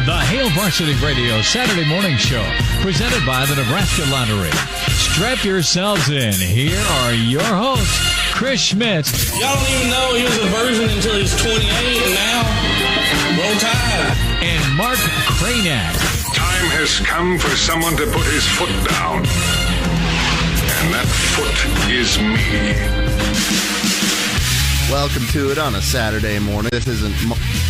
The Hail Varsity Radio Saturday Morning Show, presented by the Nebraska Lottery. Strap yourselves in. Here are your hosts, Chris Schmidt. Y'all don't even know he was a virgin until he was 28, and now, roll tide. And Mark Cranack. Time has come for someone to put his foot down. And that foot is me. Welcome to it on a Saturday morning. This isn't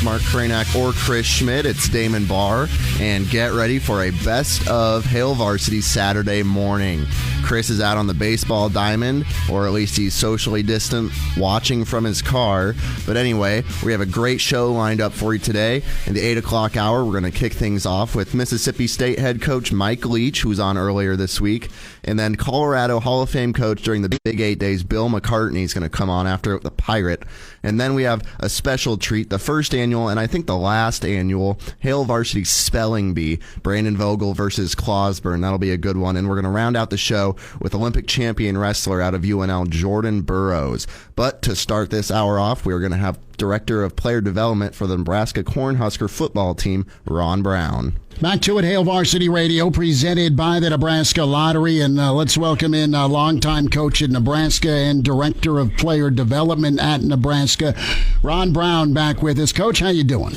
Mark Cranack or Chris Schmidt. It's Damon Barr. And get ready for a best of Hail Varsity Saturday morning. Chris is out on the baseball diamond, or at least he's socially distant watching from his car. But anyway, we have a great show lined up for you today. In the 8 o'clock hour, we're going to kick things off with Mississippi State head coach Mike Leach, who was on earlier this week. And then Colorado Hall of Fame coach during the Big 8 days, Bill McCartney, is going to come on after the Pirate. And then we have a special treat, the first annual, and I think the last annual, Hail Varsity Spelling Bee, Brandon Vogel versus Clausburn. That'll be a good one. And we're going to round out the show with Olympic champion wrestler out of UNL, Jordan Burroughs. But to start this hour off, we're going to have Director of Player Development for the Nebraska Cornhusker football team, Ron Brown. Back to it, Hail Varsity Radio, presented by the Nebraska Lottery. And let's welcome in a longtime coach at Nebraska and Director of Player Development at Nebraska, Ron Brown, back with us. Coach, how you doing?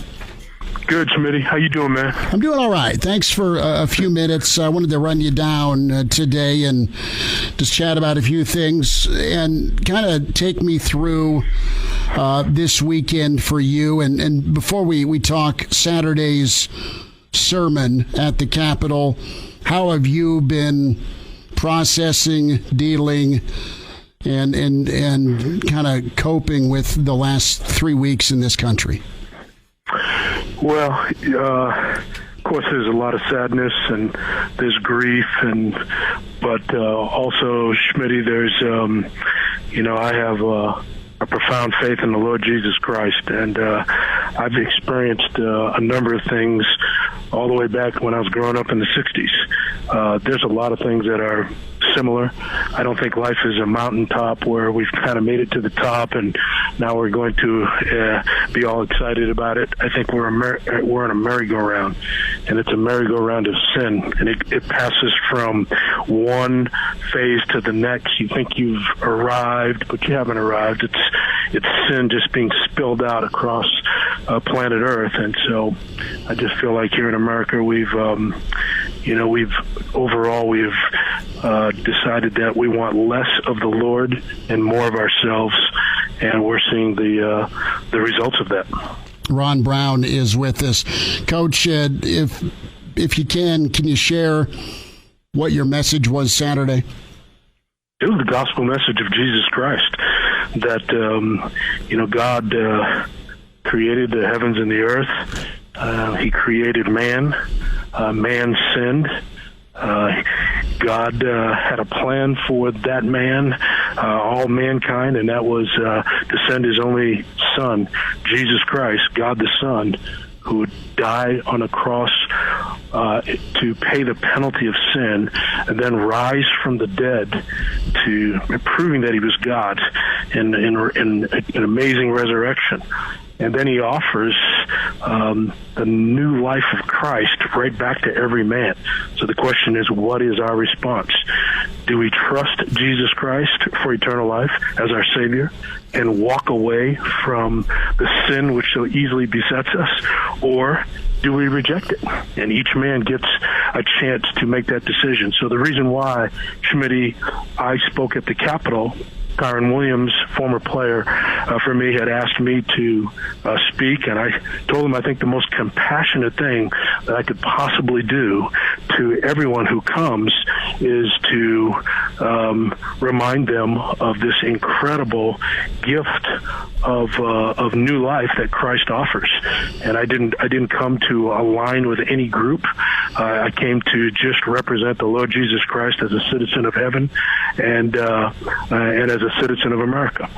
Good, Schmitty. How you doing, man? I'm doing all right. Thanks for a few minutes. I wanted to run you down today and just chat about a few things and kind of take me through this weekend for you. And before we talk Saturday's sermon at the Capitol, how have you been processing, dealing, and kind of coping with the last 3 weeks in this country? Well, of course, there's a lot of sadness and there's grief, but also, Schmitty, there's, I have a profound faith in the Lord Jesus Christ, and I've experienced a number of things all the way back when I was growing up in the 60s. There's a lot of things that are similar. I don't think life is a mountaintop where we've kind of made it to the top and now we're going to be all excited about it. I think we're in a merry-go-round, and it's a merry-go-round of sin, and it passes from one phase to the next. You think you've arrived, but you haven't arrived. It's sin just being spilled out across planet Earth, and so I just feel like here in America we've decided that we want less of the Lord and more of ourselves, and we're seeing the results of that. Ron Brown is with us. Coach, if you can you share what your message was Saturday? It was the gospel message of Jesus Christ, that God created the heavens and the earth. He created man. Man sinned. God had a plan for that man, all mankind, and that was to send his only Son, Jesus Christ, God the Son, who would die on a cross to pay the penalty of sin, and then rise from the dead, to proving that he was God in an amazing resurrection. And then he offers the new life of Christ right back to every man. So the question is, what is our response? Do we trust Jesus Christ for eternal life as our Savior and walk away from the sin which so easily besets us? Or do we reject it? And each man gets a chance to make that decision. So the reason why, Schmitty, I spoke at the Capitol, Kyron Williams, former player for me, had asked me to speak, and I told him I think the most compassionate thing that I could possibly do to everyone who comes is to remind them of this incredible gift of new life that Christ offers. And I didn't come to align with any group. I came to just represent the Lord Jesus Christ as a citizen of heaven and as a citizen of America.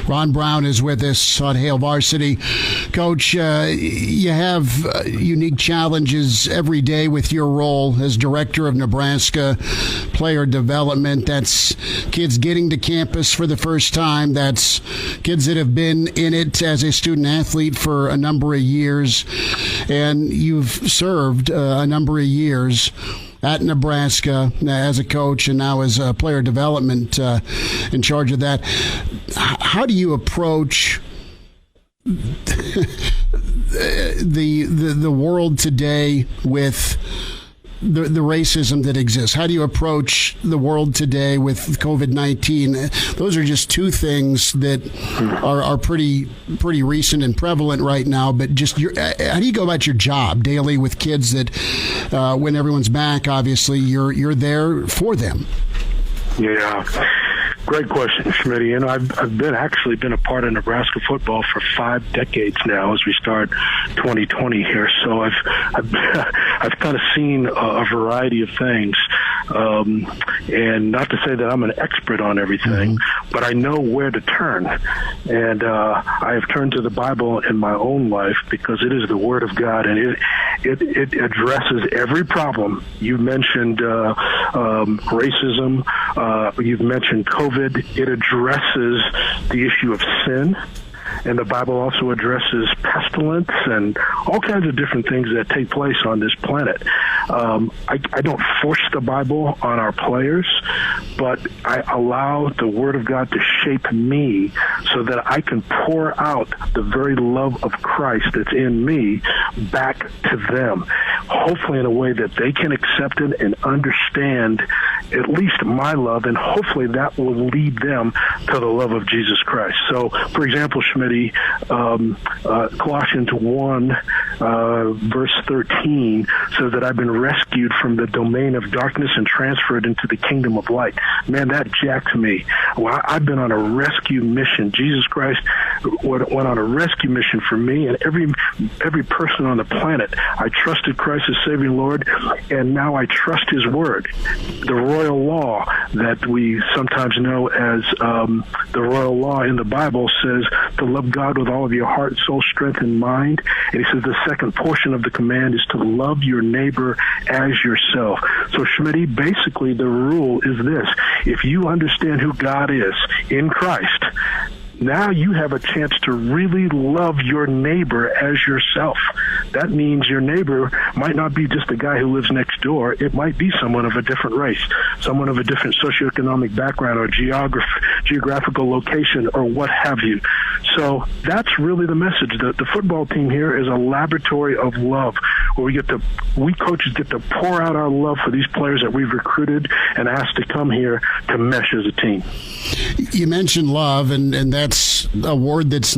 Ron Brown is with us on Hail Varsity. Coach, you have unique challenges every day with your role as director of Nebraska Player Development. That's kids getting to campus for the first time. That's kids that have been in it as a student athlete for a number of years. and you've served a number of years at Nebraska as a coach and now as a player development in charge of that. How do you approach the world today with the racism that exists? How do you approach the world today with COVID-19? Those are just two things that are pretty recent and prevalent right now. But just how do you go about your job daily with kids that, when everyone's back, obviously you're there for them? Yeah. Great question, Schmidt. You know, I've been a part of Nebraska football for 5 decades now as we start 2020 here. So I've kind of seen a variety of things, and not to say that I'm an expert on everything, but I know where to turn. And I have turned to the Bible in my own life because it is the Word of God, and it addresses every problem. You mentioned racism. You've mentioned COVID. It addresses the issue of sin, and the Bible also addresses pestilence and all kinds of different things that take place on this planet. I don't force the Bible on our players, but I allow the Word of God to shape me so that I can pour out the very love of Christ that's in me back to them, hopefully in a way that they can accept it and understand at least my love, and hopefully that will lead them to the love of Jesus Christ. So, for example, Schmitty, Colossians 1, verse 13 says that I've been rescued from the domain of darkness and transferred into the kingdom of light. Man, that jacked me. Well, I've been on a rescue mission. Jesus Christ went on a rescue mission for me and every person on the planet. I trusted Christ as Savior Lord, and now I trust His Word. The royal law that we sometimes know as the royal law in the Bible says to love God with all of your heart, soul, strength, and mind. And He says the second portion of the command is to love your neighbor as yourself. So, Schmitty, basically the rule is this. If you understand who God is in Christ, now you have a chance to really love your neighbor as yourself. That means your neighbor might not be just the guy who lives next door. It might be someone of a different race, someone of a different socioeconomic background or geographical location or what have you. So that's really the message. The football team here is a laboratory of love where we coaches get to pour out our love for these players that we've recruited and asked to come here to mesh as a team. You mentioned love, and that's a word that's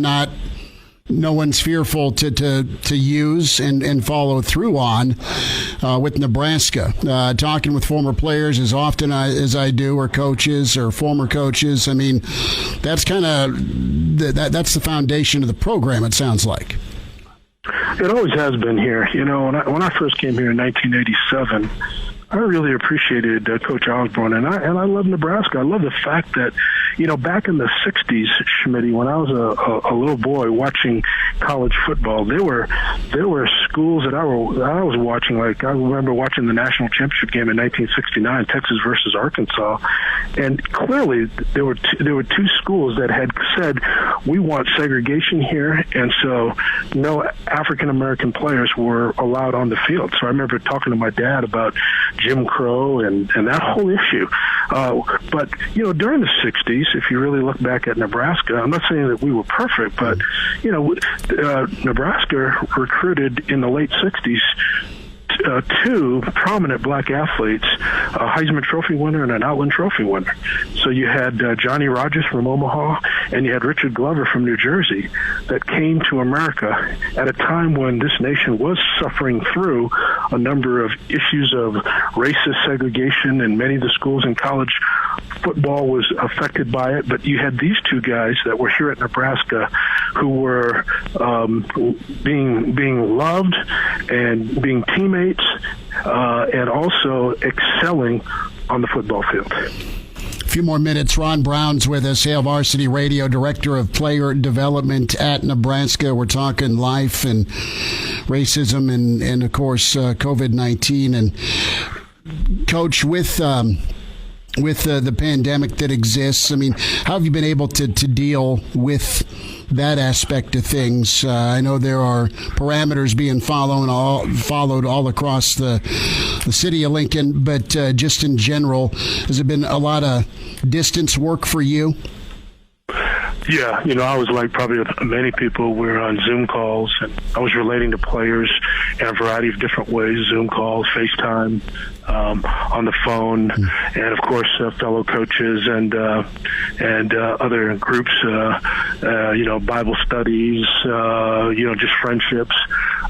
no one's fearful to use and follow through on with Nebraska. Talking with former players as often as I do, or coaches or former coaches, I mean, that's kind of that's the foundation of the program, it sounds like. It always has been here. You know, when I first came here in 1987, I really appreciated Coach Osborne, and I love Nebraska. I love the fact that, you know, back in the 60s, Schmitty, when I was a little boy watching college football, there were schools that I was watching. Like, I remember watching the national championship game in 1969, Texas versus Arkansas, and clearly there were two schools that had said, we want segregation here, and so no African American players were allowed on the field. So I remember talking to my dad about Jim Crow and that whole issue. But, you know, during the 60s, if you really look back at Nebraska, I'm not saying that we were perfect, but, you know, Nebraska recruited in the late 60s two prominent black athletes, a Heisman Trophy winner and an Outland Trophy winner. So you had Johnny Rodgers from Omaha, and you had Richard Glover from New Jersey that came to America at a time when this nation was suffering through a number of issues of racist segregation, and many of the schools in college football was affected by it. But you had these two guys that were here at Nebraska who were being loved and being teammates, and also excelling on the football field. A few more minutes. Ron Brown's with us, Hail Varsity Radio, Director of Player Development at Nebraska. We're talking life and racism and of course, COVID-19. And, Coach, with the pandemic that exists, I mean, how have you been able to deal with that aspect of things? I know there are parameters being followed all across the city of Lincoln, but just in general, has it been a lot of distance work for you? Yeah, I was like probably many people. We're on Zoom calls, and I was relating to players in a variety of different ways: Zoom calls, FaceTime, on the phone, and of course fellow coaches and other groups. Bible studies. Just friendships,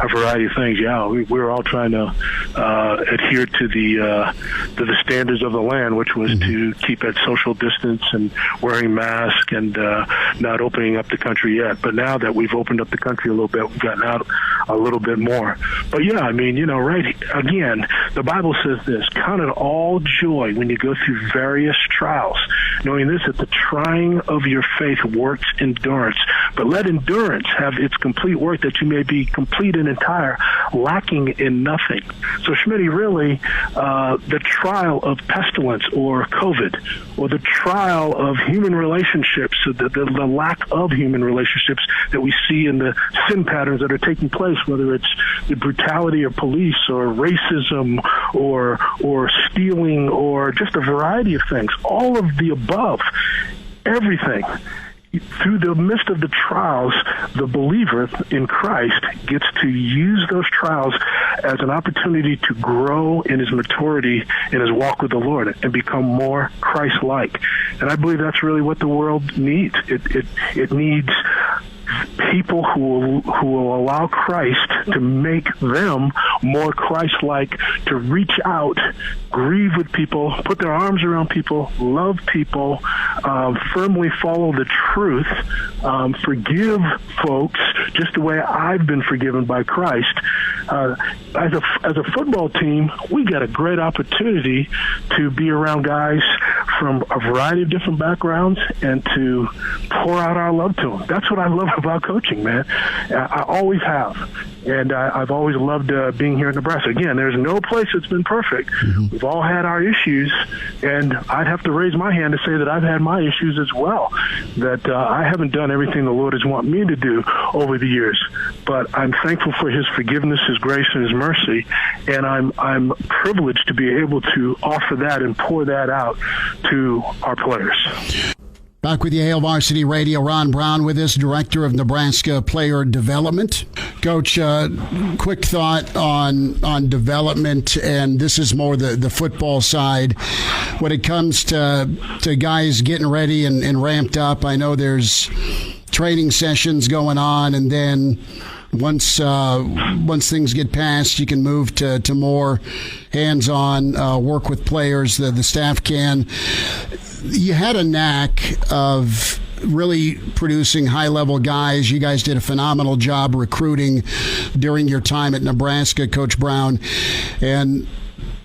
a variety of things. Yeah, we're all trying to adhere to the standards of the land, which was to keep at social distance and wearing masks and not opening up the country yet. But now that we've opened up the country a little bit, we've gotten out a little bit more. But yeah, right again, the Bible says this: count it all joy when you go through various trials, knowing this, that the trying of your faith works endurance. But let endurance have its complete work, that you may be complete and entire, lacking in nothing. So, Schmitty, really, the trial of pestilence or COVID, or the trial of human relationships, the lack of human relationships that we see in the sin patterns that are taking place, whether it's the brutality of police or racism or stealing or just a variety of things, all of the above, everything. Through the midst of the trials, the believer in Christ gets to use those trials as an opportunity to grow in his maturity in his walk with the Lord and become more Christ-like. And I believe that's really what the world needs. It needs people who will allow Christ to make them more Christ-like, to reach out, grieve with people, put their arms around people, love people, firmly follow the truth, forgive folks just the way I've been forgiven by Christ. As a football team, we got a great opportunity to be around guys from a variety of different backgrounds and to pour out our love to them. That's what I love about coaching, man. I always have. And I've always loved being here in Nebraska. Again, there's no place that's been perfect. Mm-hmm. We've all had our issues, and I'd have to raise my hand to say that I've had my issues as well, that I haven't done everything the Lord has wanted me to do over the years. But I'm thankful for His forgiveness, His grace, and His mercy, and I'm privileged to be able to offer that and pour that out to our players. Back with you, Hail Varsity Radio. Ron Brown with us, Director of Nebraska Player Development. Coach, quick thought on development, and this is more the football side. When it comes to guys getting ready and ramped up, I know there's training sessions going on, and then once things get passed, you can move to more hands-on work with players. The staff can. You had a knack of really producing high-level guys. You guys did a phenomenal job recruiting during your time at Nebraska, Coach Brown. And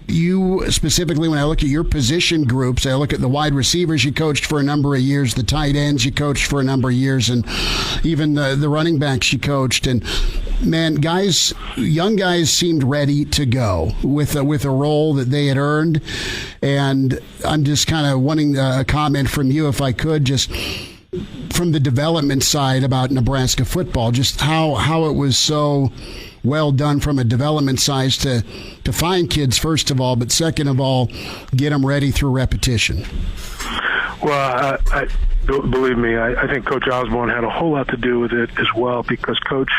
you specifically, when I look at your position groups, I look at the wide receivers you coached for a number of years, the tight ends you coached for a number of years, and even the running backs you coached. And man, young guys seemed ready to go with a role that they had earned. And I'm just kind of wanting a comment from you, if I could, just from the development side about Nebraska football, just how it was so well done from a development side to find kids, first of all, but second of all, get them ready through repetition. Well, I believe me, I think Coach Osborne had a whole lot to do with it as well, because Coach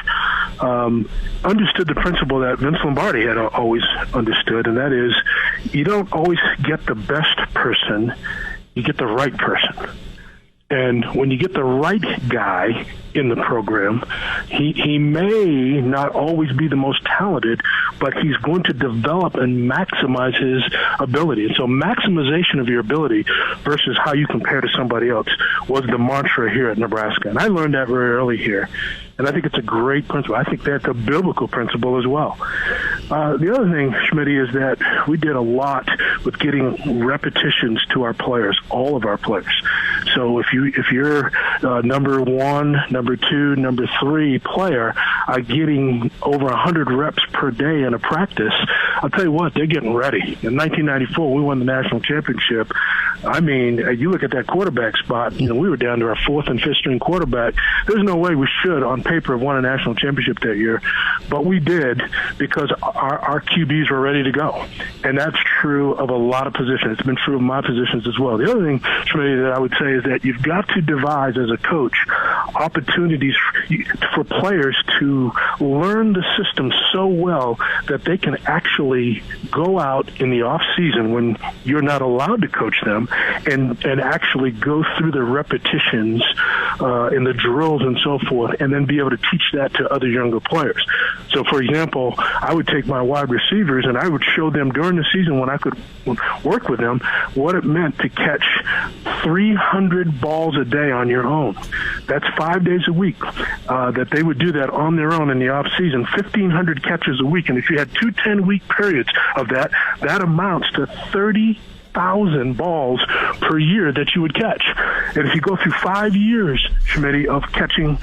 understood the principle that Vince Lombardi had always understood, and that is, you don't always get the best person, you get the right person. And when you get the right guy in the program, he may not always be the most talented, but he's going to develop and maximize his ability. And so maximization of your ability versus how you compare to somebody else was the mantra here at Nebraska. And I learned that very early here. And I think it's a great principle. I think that's a biblical principle as well. The other thing, Schmitty, is that we did a lot with getting repetitions to our players, all of our players. So if you're number one, number two, number three player, getting over 100 reps per day in a practice, I'll tell you what, they're getting ready. In 1994, we won the national championship. I mean, you look at that quarterback spot, we were down to our fourth and fifth string quarterback. There's no way we should, on paper, have won a national championship that year. But we did because our QBs were ready to go. And that's true of a lot of positions. It's been true of my positions as well. The other thing, Schmitty, that I would say is that you've got to devise, as a coach, opportunities for players to learn the system so well that they can actually go out in the off season when you're not allowed to coach them and actually go through the repetitions and the drills and so forth, and then be able to teach that to other younger players. So, for example, I would take my wide receivers and I would show them during the season when I could work with them what it meant to catch 300 balls a day on your own. That's 5 days a week that they would do that on their own in the off season, 1,500 catches a week. And if you had 2 10-week periods of that, that amounts to 30,000 balls per year that you would catch. And if you go through 5 years, Schmitty, of catching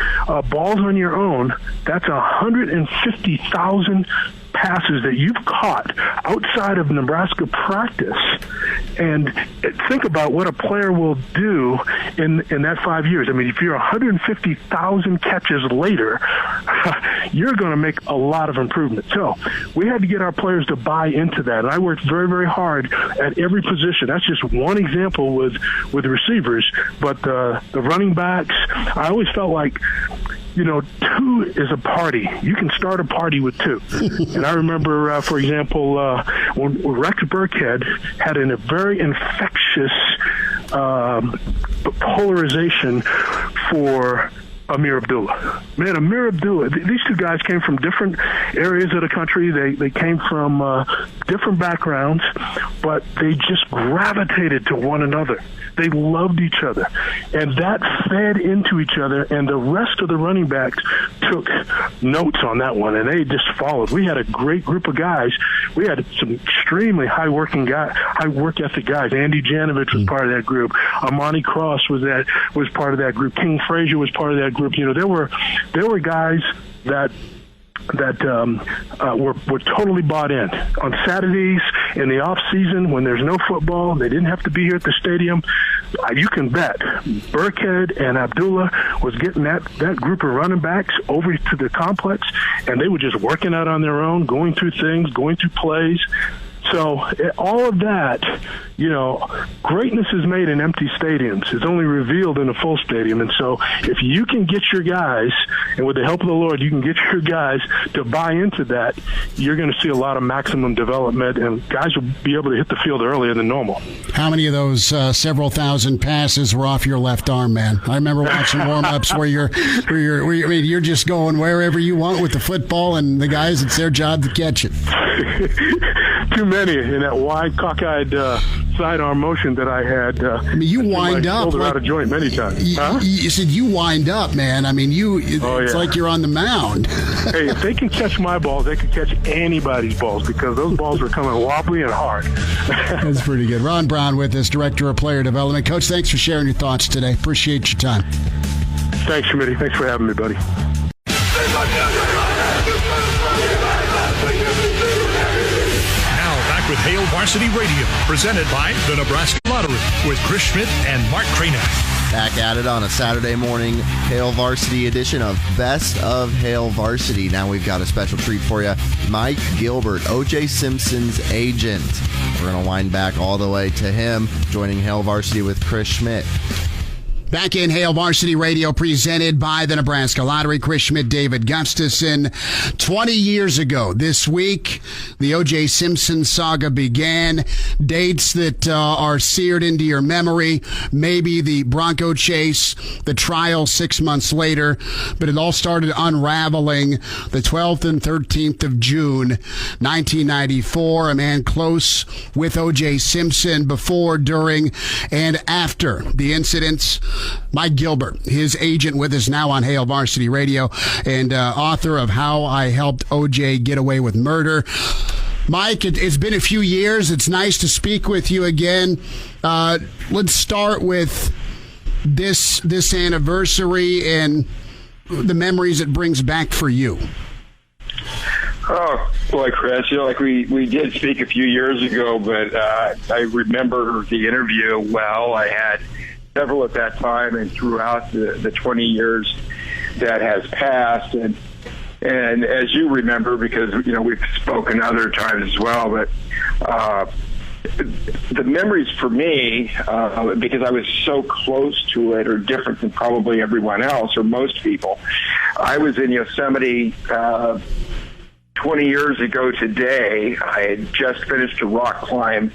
balls on your own, that's 150,000 passes that you've caught outside of Nebraska practice. And think about what a player will do in that 5 years. I mean, if you're 150,000 catches later, you're going to make a lot of improvement. So we had to get our players to buy into that. And I worked very, very hard at every position. That's just one example with the receivers. But the running backs, I always felt like, 2 is a party. You can start a party with 2. And I remember, for example, when Rex Burkhead had a very infectious polarization for Amir Abdullah. Man, Amir Abdullah, these 2 guys came from different areas of the country. They came from different backgrounds, but they just gravitated to one another. They loved each other, and that fed into each other, and the rest of the running backs took notes on that one, and they just followed. We had a great group of guys. We had some extremely high work ethic guys. Andy Janovich was part of that group. Armani Cross was part of that group. King Frazier was part of that group. There were guys that were totally bought in. On Saturdays in the off season, when there's no football, they didn't have to be here at the stadium. You can bet Burkhead and Abdullah was getting that group of running backs over to the complex, and they were just working out on their own, going through things, going through plays. So all of that, greatness is made in empty stadiums. It's only revealed in a full stadium. And so if you can get your guys, and with the help of the Lord, you can get your guys to buy into that, you're going to see a lot of maximum development, and guys will be able to hit the field earlier than normal. How many of those several thousand passes were off your left arm, man? I remember watching warm-ups where you're just going wherever you want with the football, and the guys, it's their job to catch it. Too many in that wide, cockeyed sidearm motion that I had. You wind up out of joint many times. You said you wind up, man. I mean, it's like you're on the mound. Hey, if they can catch my balls, they can catch anybody's balls, because those balls were coming wobbly and hard. That's pretty good. Ron Brown with us, Director of Player Development. Coach, thanks for sharing your thoughts today. Appreciate your time. Thanks, Schmitty. Thanks for having me, buddy. With Hail Varsity Radio, presented by the Nebraska Lottery, with Chris Schmidt and Mark Cranack. Back at it on a Saturday morning Hail Varsity edition of Best of Hail Varsity. Now we've got a special treat for you. Mike Gilbert, O.J. Simpson's agent. We're going to wind back all the way to him, joining Hail Varsity with Chris Schmidt. Back in Hail Varsity Radio, presented by the Nebraska Lottery. Chris Schmidt, David Gustafson. 20 years ago this week, the O.J. Simpson saga began. Dates that are seared into your memory. Maybe the Bronco chase, the trial 6 months later. But it all started unraveling the 12th and 13th of June, 1994. A man close with O.J. Simpson before, during, and after the incidents. Mike Gilbert, his agent, with us now on Hail Varsity Radio, and author of How I Helped O.J. Get Away with Murder. Mike, it's been a few years. It's nice to speak with you again. Let's start with this anniversary, and the memories it brings back for you? Oh, boy, Chris, like we did speak a few years ago, but I remember the interview well. I had several at that time and throughout the 20 years that has passed. And as you remember, because, we've spoken other times as well, but the memories for me, because I was so close to it, are different than probably everyone else or most people. I was in Yosemite 20 years ago today. I had just finished a rock climb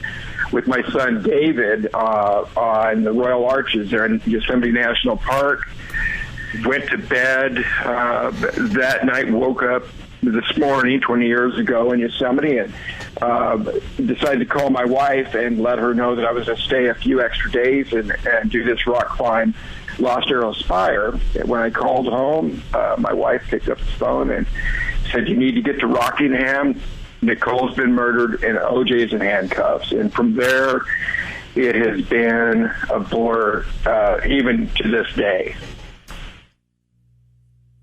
with my son David on the Royal Arches there in Yosemite National Park. Went to bed that night, woke up this morning 20 years ago in Yosemite, and decided to call my wife and let her know that I was going to stay a few extra days and do this rock climb, Lost Arrow Spire. When I called home, my wife picked up the phone and said, "You need to get to Rockingham. Nicole's been murdered and OJ's in handcuffs." And from there, it has been a blur, even to this day.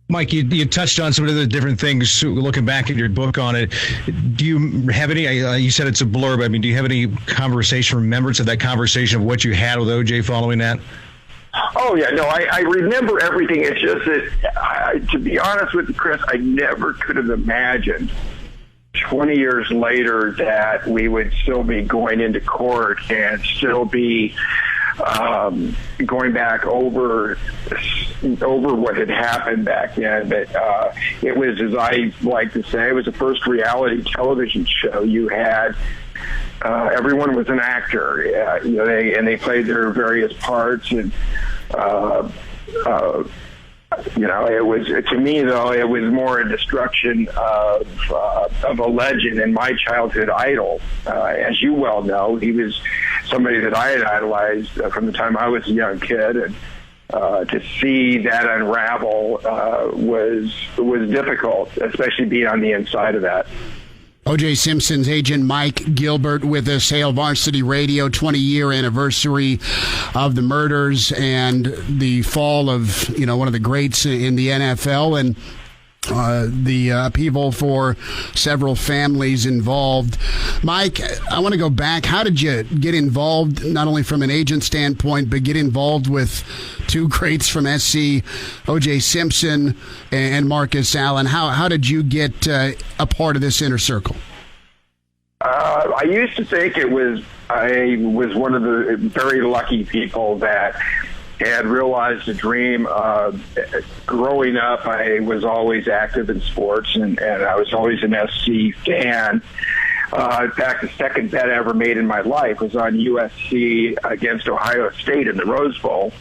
Mike, you touched on some of the different things, looking back at your book on it. Do you have any, you said it's a blur, but do you have any conversation, remembrance of that conversation of what you had with OJ following that? Oh, yeah, no, I remember everything. It's just that, to be honest with you, Chris, I never could have imagined 20 years later that we would still be going into court and still be going back over what had happened back then. But it was, as I like to say, it was the first reality television show. You had everyone was an actor, they played their various parts, and it was, to me though, it was more a destruction of a legend and my childhood idol. As you well know, he was somebody that I had idolized from the time I was a young kid, and to see that unravel was difficult, especially being on the inside of that. O.J. Simpson's agent Mike Gilbert with us, Hail Varsity Radio, 20-year anniversary of the murders and the fall of, one of the greats in the NFL, and the upheaval for several families involved. Mike, I want to go back. How did you get involved, not only from an agent standpoint, but get involved with two greats from SC, O.J. Simpson and Marcus Allen? How did you get a part of this inner circle? I used to think I was one of the very lucky people that had realized a dream. Growing up, I was always active in sports, and I was always an SC fan. In fact, the second bet I ever made in my life was on USC against Ohio State in the Rose Bowl,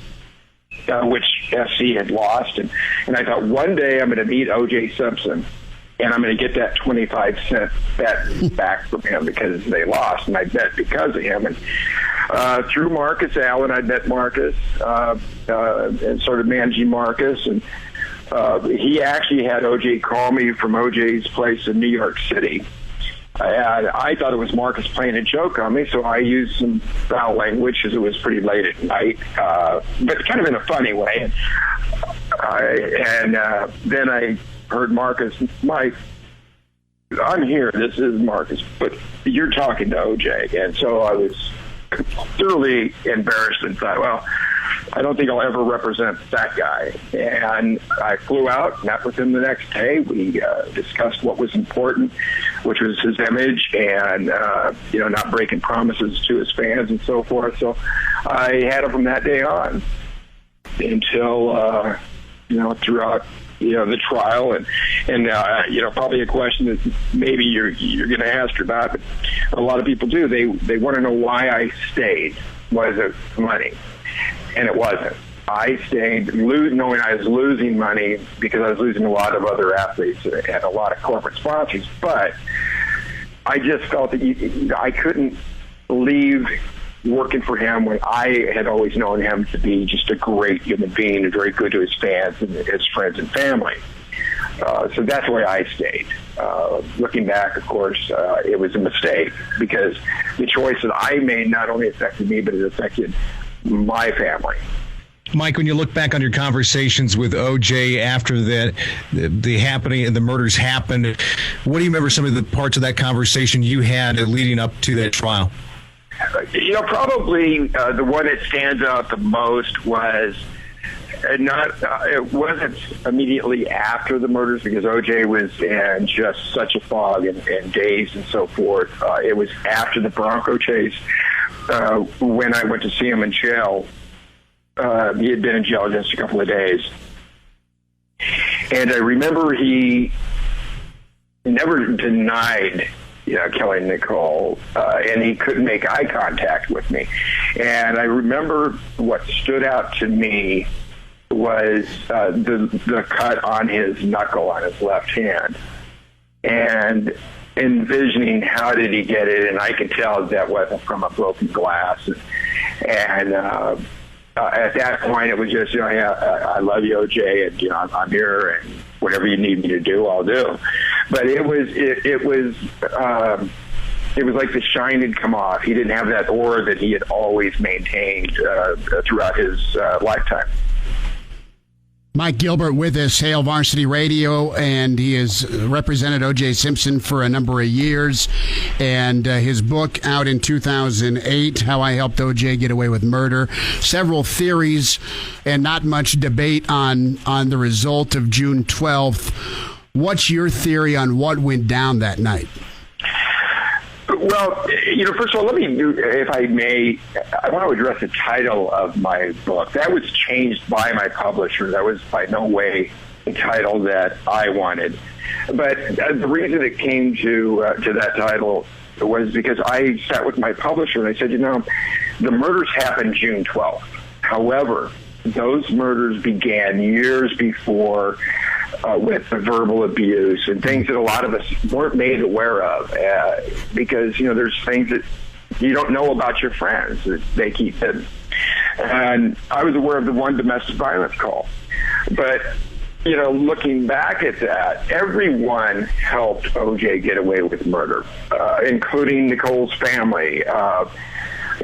which SC had lost. And I thought, one day I'm going to meet O.J. Simpson, and I'm going to get that 25-cent bet back from him because they lost, and I bet because of him. And through Marcus Allen, I met Marcus and started managing Marcus. And he actually had O.J. call me from O.J.'s place in New York City. I thought it was Marcus playing a joke on me, so I used some foul language because it was pretty late at night, but kind of in a funny way. And then I heard Marcus, "Mike, I'm here. This is Marcus, but you're talking to OJ." And so I was thoroughly embarrassed and thought, well, I don't think I'll ever represent that guy. And I flew out, met with him the next day. We discussed what was important, which was his image and, not breaking promises to his fans and so forth. So I had him from that day on until, throughout, the trial and probably a question that maybe you're going to ask about, but a lot of people do. They want to know why I stayed. Was it money? And it wasn't. I stayed knowing I was losing money because I was losing a lot of other athletes and a lot of corporate sponsors. But I just felt that I couldn't leave working for him when I had always known him to be just a great human being and very good to his fans and his friends and family. So that's why I stayed. Looking back, of course, it was a mistake because the choice that I made not only affected me, but it affected my family. Mike, when you look back on your conversations with OJ after that, the happening and the murders happened, what do you remember some of the parts of that conversation you had leading up to that trial? Probably the one that stands out the most was it wasn't immediately after the murders, because OJ was in just such a fog and daze and so forth. It was after the Bronco chase when I went to see him in jail. He had been in jail just a couple of days. And I remember he never denied killing Nicole, and he couldn't make eye contact with me. And I remember what stood out to me was the cut on his knuckle on his left hand. And envisioning how did he get it, and I could tell that wasn't from a broken glass. And at that point, it was just, I love you, OJ, and I'm here, and whatever you need me to do, I'll do. But it was like the shine had come off. He didn't have that aura that he had always maintained throughout his lifetime. Mike Gilbert with us, Hail Varsity Radio, and he has represented O.J. Simpson for a number of years. And his book out in 2008, How I Helped O.J. Get Away with Murder. Several theories and not much debate on the result of June 12th. What's your theory on what went down that night? Well, first of all, let me, if I may, I want to address the title of my book. That was changed by my publisher. That was by no way the title that I wanted. But the reason it came to that title was because I sat with my publisher and I said, the murders happened June 12th. However, those murders began years before with the verbal abuse and things that a lot of us weren't made aware of because, there's things that you don't know about your friends that they keep hidden. And I was aware of the one domestic violence call. But, looking back at that, everyone helped OJ get away with murder, including Nicole's family.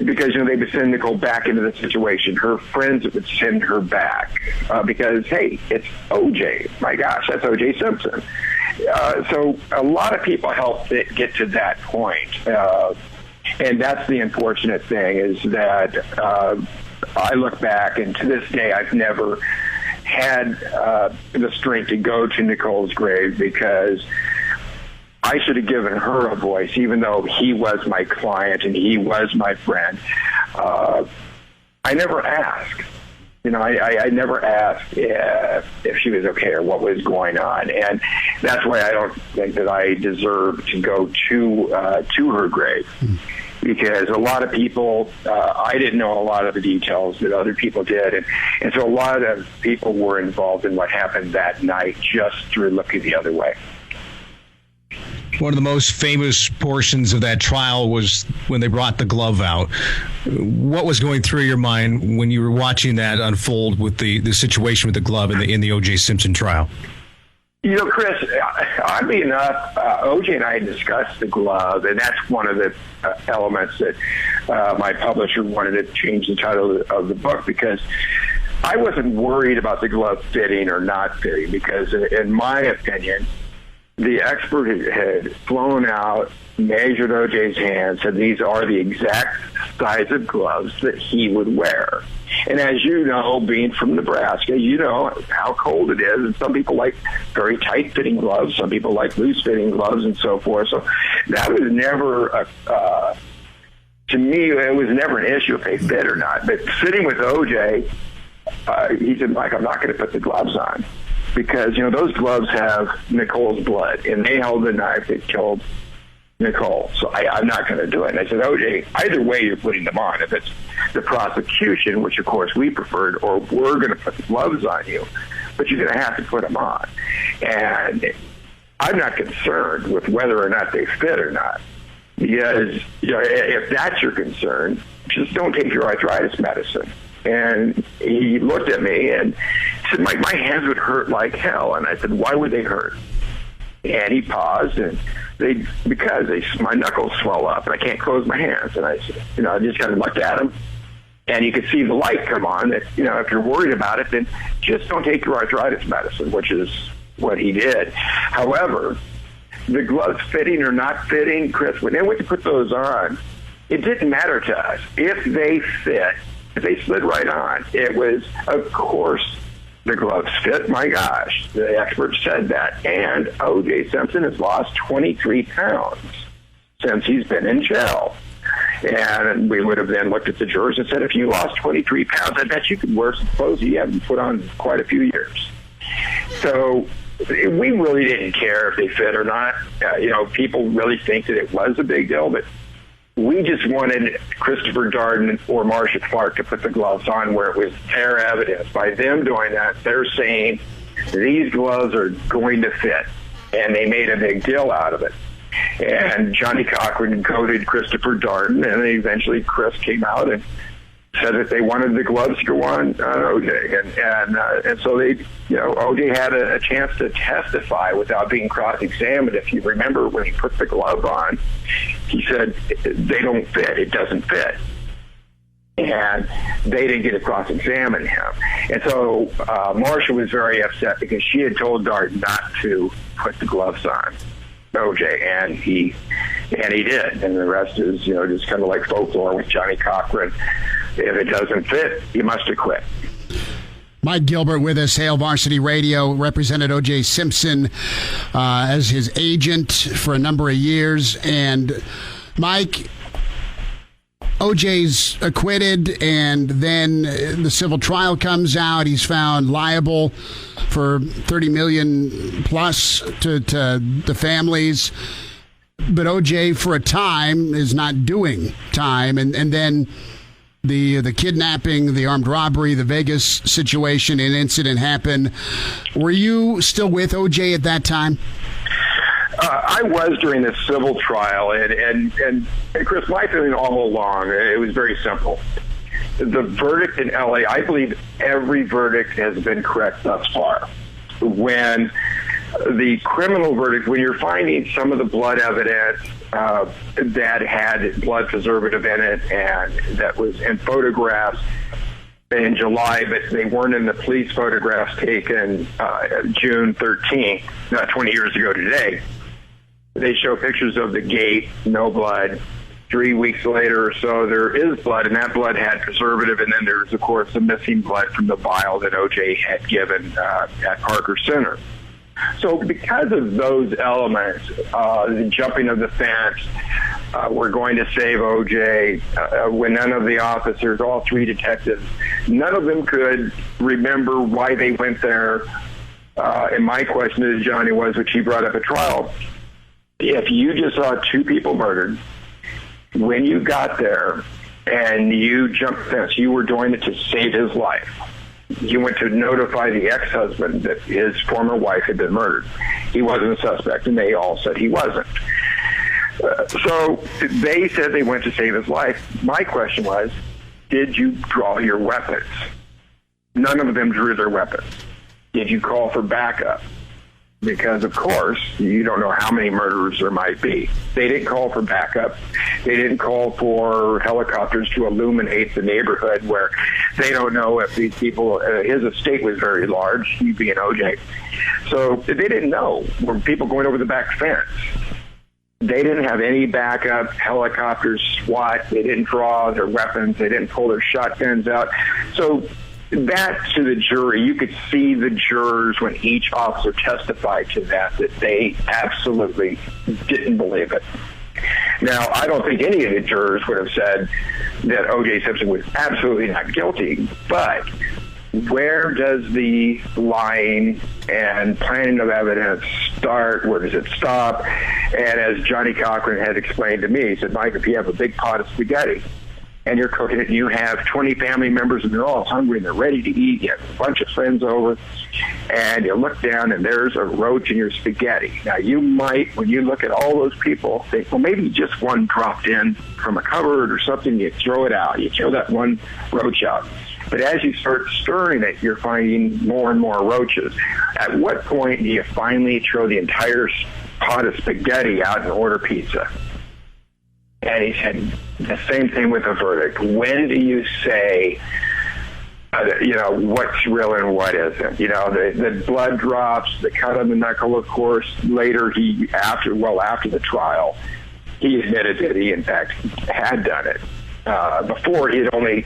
Because, they would send Nicole back into the situation. Her friends would send her back because, hey, it's OJ. My gosh, that's OJ Simpson. So a lot of people helped it get to that point. And that's the unfortunate thing is that I look back, and to this day, I've never had the strength to go to Nicole's grave because I should have given her a voice, even though he was my client and he was my friend. I never asked. I never asked if she was okay or what was going on. And that's why I don't think that I deserve to go to her grave. Because a lot of people, I didn't know a lot of the details that other people did. And so a lot of people were involved in what happened that night just through looking the other way. One of the most famous portions of that trial was when they brought the glove out. What was going through your mind when you were watching that unfold with the situation with the glove in the O.J. Simpson trial? Chris, oddly enough, OJ and I discussed the glove, and that's one of the elements that my publisher wanted to change the title of the book because I wasn't worried about the glove fitting or not fitting because, in my opinion, the expert had flown out, measured OJ's hands, said these are the exact size of gloves that he would wear. And as you know, being from Nebraska, you know how cold it is. And some people like very tight-fitting gloves. Some people like loose-fitting gloves and so forth. So that was never, to me, it was never an issue if they fit or not. But sitting with OJ, he said, Mike, I'm not going to put the gloves on. Because, those gloves have Nicole's blood, and they held the knife that killed Nicole. So I'm not going to do it. And I said, OJ, either way you're putting them on. If it's the prosecution, which of course we preferred, or we're going to put the gloves on you, but you're going to have to put them on. And I'm not concerned with whether or not they fit or not. Because, if that's your concern, just don't take your arthritis medicine. And he looked at me and said, Mike, my hands would hurt like hell. And I said, why would they hurt? And he paused, and because my knuckles swell up, and I can't close my hands. And I said, I just kind of looked at him, and you could see the light come on, that, if you're worried about it, then just don't take your arthritis medicine, which is what he did. However, the gloves fitting or not fitting, Chris, when they went to put those on, it didn't matter to us. If they fit, if they slid right on, it was, of course, the gloves fit. My gosh, the experts said that. And O.J. Simpson has lost 23 pounds since he's been in jail. And we would have then looked at the jurors and said, if you lost 23 pounds, I bet you could wear some clothes you haven't put on in quite a few years. So we really didn't care if they fit or not. People really think that it was a big deal, but we just wanted Christopher Darden or Marcia Clark to put the gloves on where it was their evidence. By them doing that, they're saying these gloves are going to fit, and they made a big deal out of it. And Johnny Cochran goaded Christopher Darden, and then eventually Chris came out and said that they wanted the gloves to go on OJ, and so they, OJ had a chance to testify without being cross-examined. If you remember, when he put the glove on, he said they don't fit. It doesn't fit. And they didn't get to cross-examine him. And so Marcia was very upset because she had told Darden not to put the gloves on OJ, and he did. And the rest is, just kind of like folklore with Johnny Cochran. If it doesn't fit, you must have quit. Mike Gilbert with us, Hail Varsity Radio, represented O.J. Simpson as his agent for a number of years. And Mike, O.J.'s acquitted, and then the civil trial comes out. He's found liable for $30 million plus to the families. But O.J., for a time, is not doing time. And then the kidnapping, the armed robbery, the Vegas situation and incident happened. Were you still with O.J. at that time? I was during the civil trial, and Chris, my feeling all along, it was very simple. The verdict in L.A., I believe every verdict has been correct thus far. When the criminal verdict, when you're finding some of the blood evidence that had blood preservative in it and that was in photographs in July, but they weren't in the police photographs taken June 13th, not 20 years ago today. They show pictures of the gate, no blood. 3 weeks later or so, there is blood, and that blood had preservative, and then there's, of course, the missing blood from the vial that O.J. had given at Parker Center. So because of those elements, the jumping of the fence, we're going to save O.J., when none of the officers, all three detectives, none of them could remember why they went there. And my question to Johnny was, which he brought up at trial, if you just saw two people murdered, when you got there and you jumped the fence, you were doing it to save his life. You went to notify the ex-husband that his former wife had been murdered. He wasn't a suspect, and they all said he wasn't. So they said they went to save his life. My question was, did you draw your weapons? None of them drew their weapons. Did you call for backup? Because, of course, you don't know how many murderers there might be. They didn't call for backup. They didn't call for helicopters to illuminate the neighborhood where they don't know if these people, his estate was very large, he being O.J. So they didn't know. Were people going over the back fence? They didn't have any backup, helicopters, SWAT. They didn't draw their weapons. They didn't pull their shotguns out. So that, to the jury, you could see the jurors when each officer testified to that they absolutely didn't believe it. Now, I don't think any of the jurors would have said that O.J. Simpson was absolutely not guilty, but where does the lying and planning of evidence start? Where does it stop? And as Johnny Cochran had explained to me, he said, Mike, if you have a big pot of spaghetti and you're cooking it, and you have 20 family members and they're all hungry and they're ready to eat, you have a bunch of friends over, and you look down and there's a roach in your spaghetti. Now, you might, when you look at all those people, think, well, maybe just one dropped in from a cupboard or something, you throw it out. You throw that one roach out. But as you start stirring it, you're finding more and more roaches. At what point do you finally throw the entire pot of spaghetti out and order pizza? And he said the same thing with a verdict. When do you say, what's real and what isn't? The blood drops, the cut on the knuckle, of course. Later, after the trial, he admitted that he, in fact, had done it. Before, he had only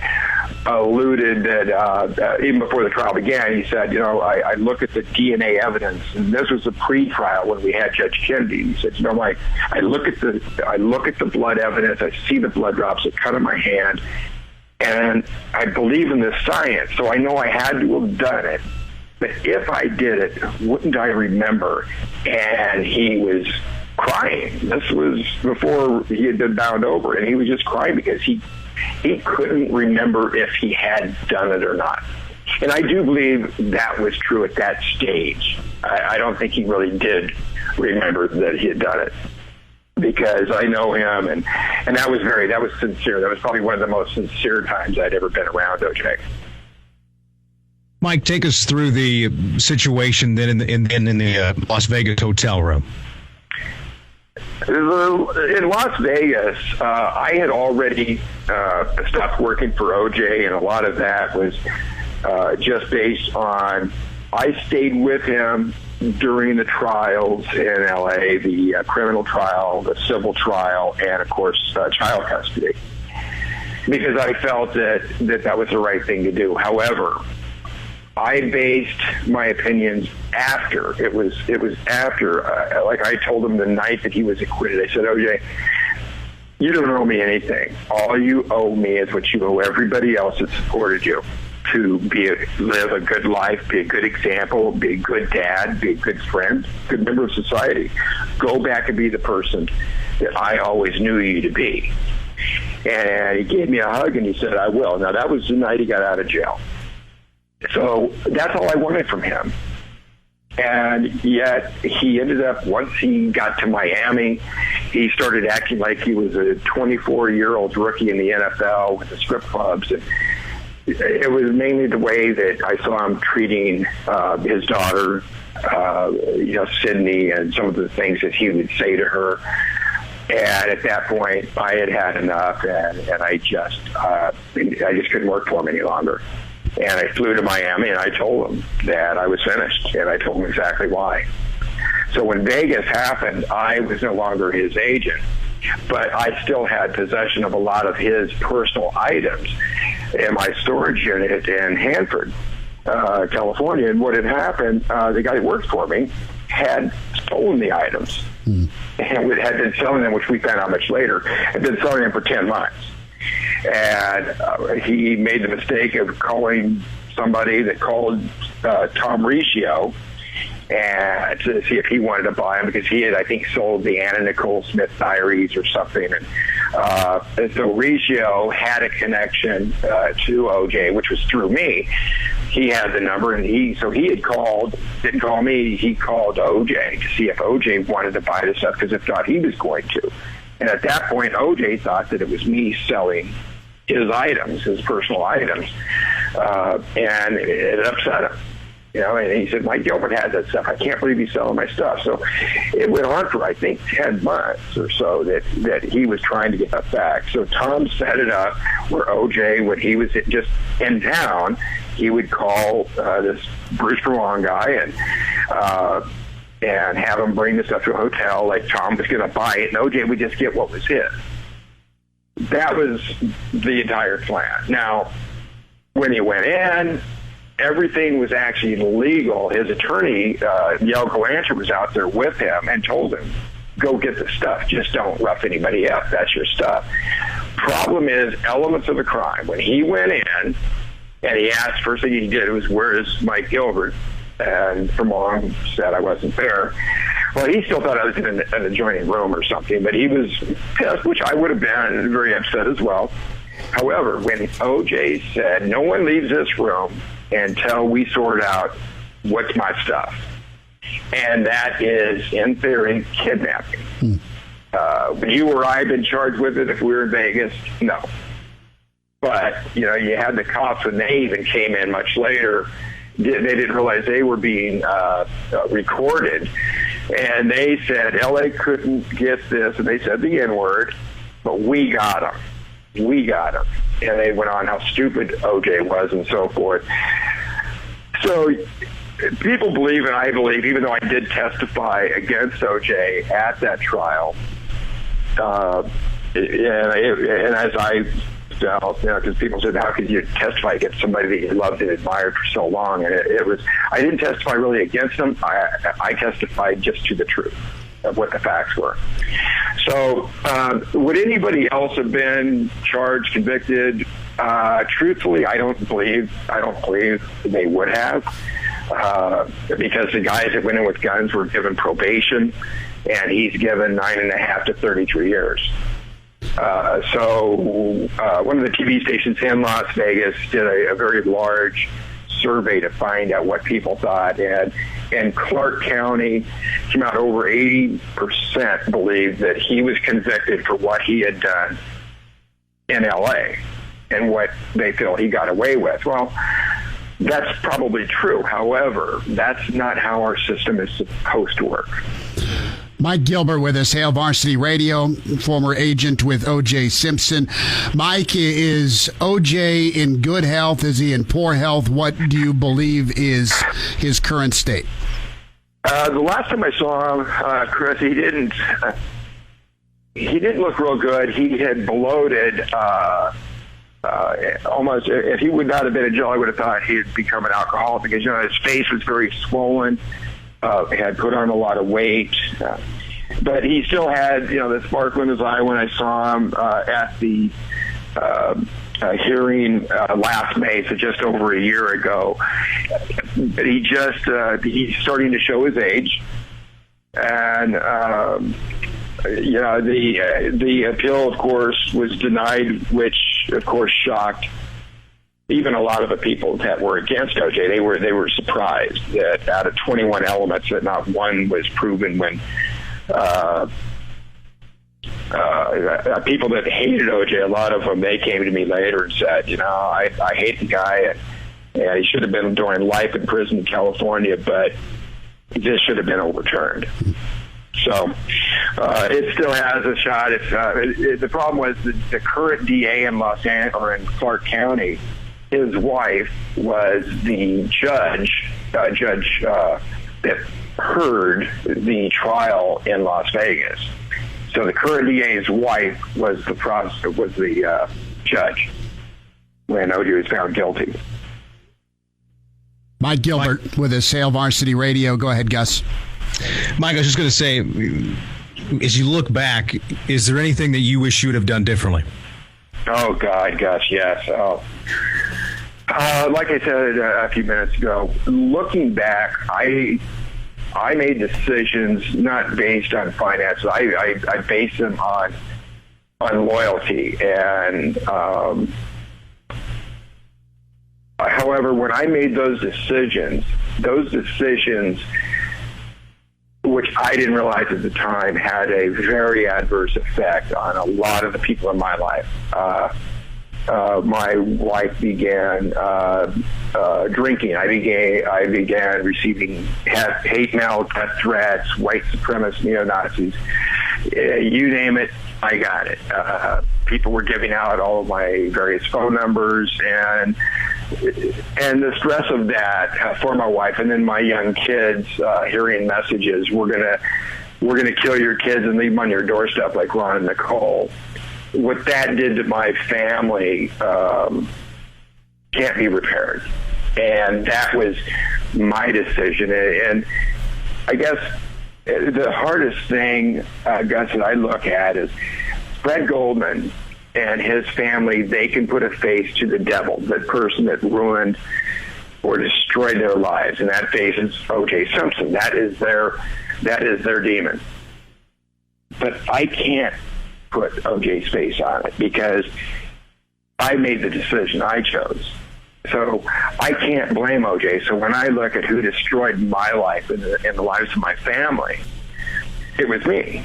alluded that, even before the trial began, he said, I look at the DNA evidence, and this was a pre-trial when we had Judge Kennedy. He said, Mike, I look at the blood evidence, I see the blood drops, the cut on my hand, and I believe in the science, so I know I had to have done it. But if I did it, wouldn't I remember? And he was crying. This was before he had been bound over, and he was just crying because he couldn't remember if he had done it or not. And I do believe that was true at that stage. I don't think he really did remember that he had done it, because I know him, and that was sincere. That was probably one of the most sincere times I'd ever been around O.J. Mike, take us through the situation then in the Las Vegas hotel room. In Las Vegas, I had already stopped working for O.J., and a lot of that was just based on I stayed with him during the trials in L.A., the criminal trial, the civil trial, and, of course, child custody, because I felt that was the right thing to do. However, I based my opinions after. It was after, like I told him the night that he was acquitted. I said, O.J., you don't owe me anything. All you owe me is what you owe everybody else that supported you, to live a good life, be a good example, be a good dad, be a good friend, good member of society. Go back and be the person that I always knew you to be. And he gave me a hug and he said, I will. Now, that was the night he got out of jail. So that's all I wanted from him. And yet he ended up, once he got to Miami, he started acting like he was a 24-year-old rookie in the NFL with the strip clubs. And it was mainly the way that I saw him treating his daughter, Sydney, and some of the things that he would say to her. And at that point, I had enough, and I just couldn't work for him any longer. And I flew to Miami, and I told him that I was finished, and I told him exactly why. So when Vegas happened, I was no longer his agent, but I still had possession of a lot of his personal items in my storage unit in Hanford, California. And what had happened, the guy who worked for me had stolen the items and had been selling them, which we found out much later, had been selling them for 10 months. And he made the mistake of calling somebody that called Tom Riccio and to see if he wanted to buy them, because he had, I think, sold the Anna Nicole Smith diaries or something. And so Riccio had a connection to OJ, which was through me. He had the number, and he had called, didn't call me, he called OJ to see if OJ wanted to buy the stuff, because if not, he was going to. And at that point, OJ thought that it was me selling his items, his personal items, and it upset him. And he said, Mike Gilbert has that stuff. I can't believe he's selling my stuff. So it went on for, I think, 10 months or so that he was trying to get that back. So Tom set it up where OJ, when he was just in town, he would call this Bruce Perlon guy and have him bring the stuff to a hotel, like Tom was going to buy it, and OJ would just get what was his. That was the entire plan. Now, when he went in, everything was actually legal. His attorney, Yale Galanter, was out there with him and told him, go get the stuff. Just don't rough anybody up. That's your stuff. Problem is, elements of the crime. When he went in and he asked, first thing he did was, where is Mike Gilbert? And Perlon said I wasn't there. Well, he still thought I was in an adjoining room or something, but he was pissed, which I would have been very upset as well. However, when OJ said, no one leaves this room until we sort out what's my stuff, and that is, in theory, kidnapping. When you or I had been charged with it, if we were in Vegas, no. But, you had the cops, and they even came in much later. They didn't realize they were being recorded. And they said L.A. couldn't get this, and they said the N-word. but we got him. We got him. And they went on how stupid O.J. was and so forth. So people believe, and I believe, even though I did testify against O.J. at that trial, and as I felt, because people said, how could you testify against somebody that you loved and admired for so long? And it was, I didn't testify really against them. I testified just to the truth of what the facts were. So would anybody else have been charged, convicted? Truthfully, I don't believe they would have, because the guys that went in with guns were given probation, and he's given 9.5 to 33 years. So one of the TV stations in Las Vegas did a very large survey to find out what people thought, and Clark County came out over 80% believed that he was convicted for what he had done in L.A. and what they feel he got away with. Well, that's probably true. However, that's not how our system is supposed to work. Mike Gilbert with us, Hail Varsity Radio, former agent with O.J. Simpson. Mike, is O.J. in good health? Is he in poor health? What do you believe is his current state? The last time I saw him, Chris, he didn't look real good. He had bloated almost. If he would not have been in jail, I would have thought he had become an alcoholic, because his face was very swollen. Had put on a lot of weight, but he still had, the sparkle in his eye when I saw him at the hearing last May, so just over a year ago. But he's starting to show his age, and the appeal, of course, was denied, which of course shocked even a lot of the people that were against O.J. They were surprised that out of 21 elements, that not one was proven. When people that hated O.J., a lot of them, they came to me later and said, I hate the guy, and he should have been doing life in prison in California, but this should have been overturned. So it still has a shot. The problem was the current DA in Los Angeles, or in Clark County, his wife was the judge that heard the trial in Las Vegas. So the current DA's wife was the judge when O.J. was found guilty. Mike Gilbert with us, Hail Varsity Radio. Go ahead, Gus. Mike, I was just going to say, as you look back, is there anything that you wish you would have done differently? Oh, God, Gus, yes. Oh. Like I said a few minutes ago, looking back, I made decisions not based on finances. I based them on loyalty. And however, when I made those decisions, which I didn't realize at the time, had a very adverse effect on a lot of the people in my life. My wife began drinking. I began receiving hate mail, death threats, white supremacist, neo-Nazis. You name it, I got it. People were giving out all of my various phone numbers, and the stress of that for my wife, and then my young kids hearing messages, we're gonna kill your kids and leave them on your doorstep like Ron and Nicole. What that did to my family can't be repaired. And that was my decision. And I guess the hardest thing, Gus, that I look at is Fred Goldman and his family. They can put a face to the devil, the person that ruined or destroyed their lives. And that face is O.J. Simpson. That is their demon. But I can't put O.J.'s face on it, because I made the decision I chose. So I can't blame O.J. So when I look at who destroyed my life and the lives of my family, it was me.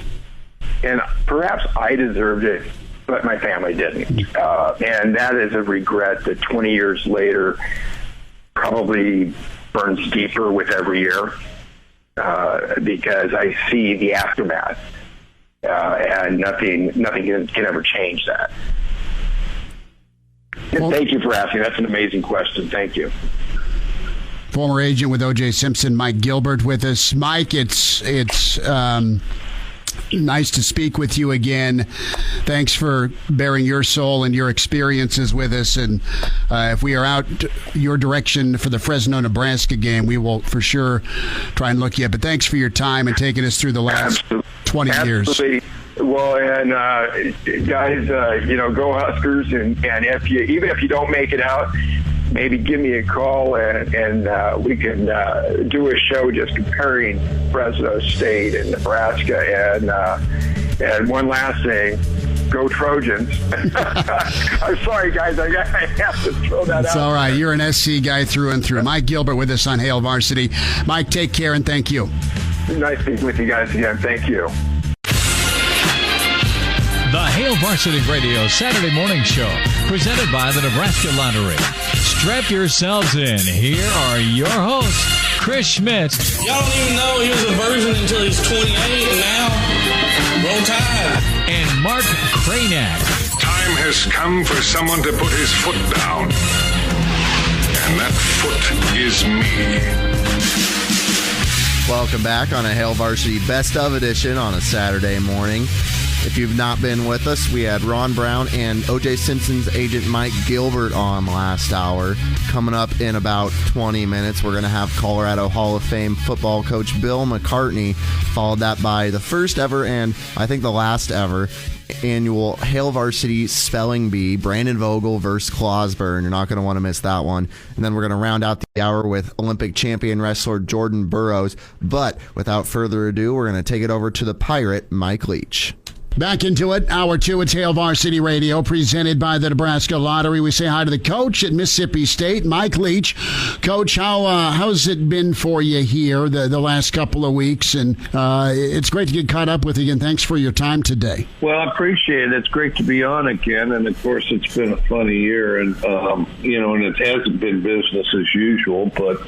And perhaps I deserved it, but my family didn't. And that is a regret that 20 years later probably burns deeper with every year, because I see the aftermath. and nothing can ever change that. Well, thank you for asking. That's an amazing question. Thank you. Former agent with O.J. Simpson, Mike Gilbert, with us. Mike, it's nice to speak with you again. Thanks for bearing your soul and your experiences with us. And if we are out your direction for the Fresno, Nebraska game, we will for sure try and look you up. But thanks for your time and taking us through the last 20 years. Absolutely. Well, and guys, go Huskers, and even if you don't make it out, maybe give me a call and we can do a show just comparing Fresno State and Nebraska. And one last thing, go Trojans. I'm sorry, guys. I have to throw that out. It's all right. You're an SC guy through and through. Mike Gilbert with us on Hail Varsity. Mike, take care and thank you. Nice speaking with you guys again. Thank you. The Hail Varsity Radio Saturday Morning Show, presented by the Nebraska Lottery. Strap yourselves in. Here are your hosts, Chris Schmidt. Y'all don't even know he was a virgin until he's 28, and now, roll tide. And Mark Cranack. Time has come for someone to put his foot down. And that foot is me. Welcome back on a Hail Varsity Best of edition on a Saturday morning. If you've not been with us, we had Ron Brown and O.J. Simpson's agent Mike Gilbert on last hour. Coming up in about 20 minutes, we're going to have Colorado Hall of Fame football coach Bill McCartney, followed that by the first ever and I think the last ever annual Hail Varsity Spelling Bee, Brandon Vogel versus Clausburn. You're not going to want to miss that one. And then we're going to round out the hour with Olympic champion wrestler Jordan Burroughs. But without further ado, we're going to take it over to the Pirate, Mike Leach. Back into it. Hour 2, it's Hail Varsity Radio, presented by the Nebraska Lottery. We say hi to the coach at Mississippi State, Mike Leach. Coach, how's it been for you here the last couple of weeks? And it's great to get caught up with you again. Thanks for your time today. Well, I appreciate it. It's great to be on again. And, of course, it's been a funny year. And, and it hasn't been business as usual. But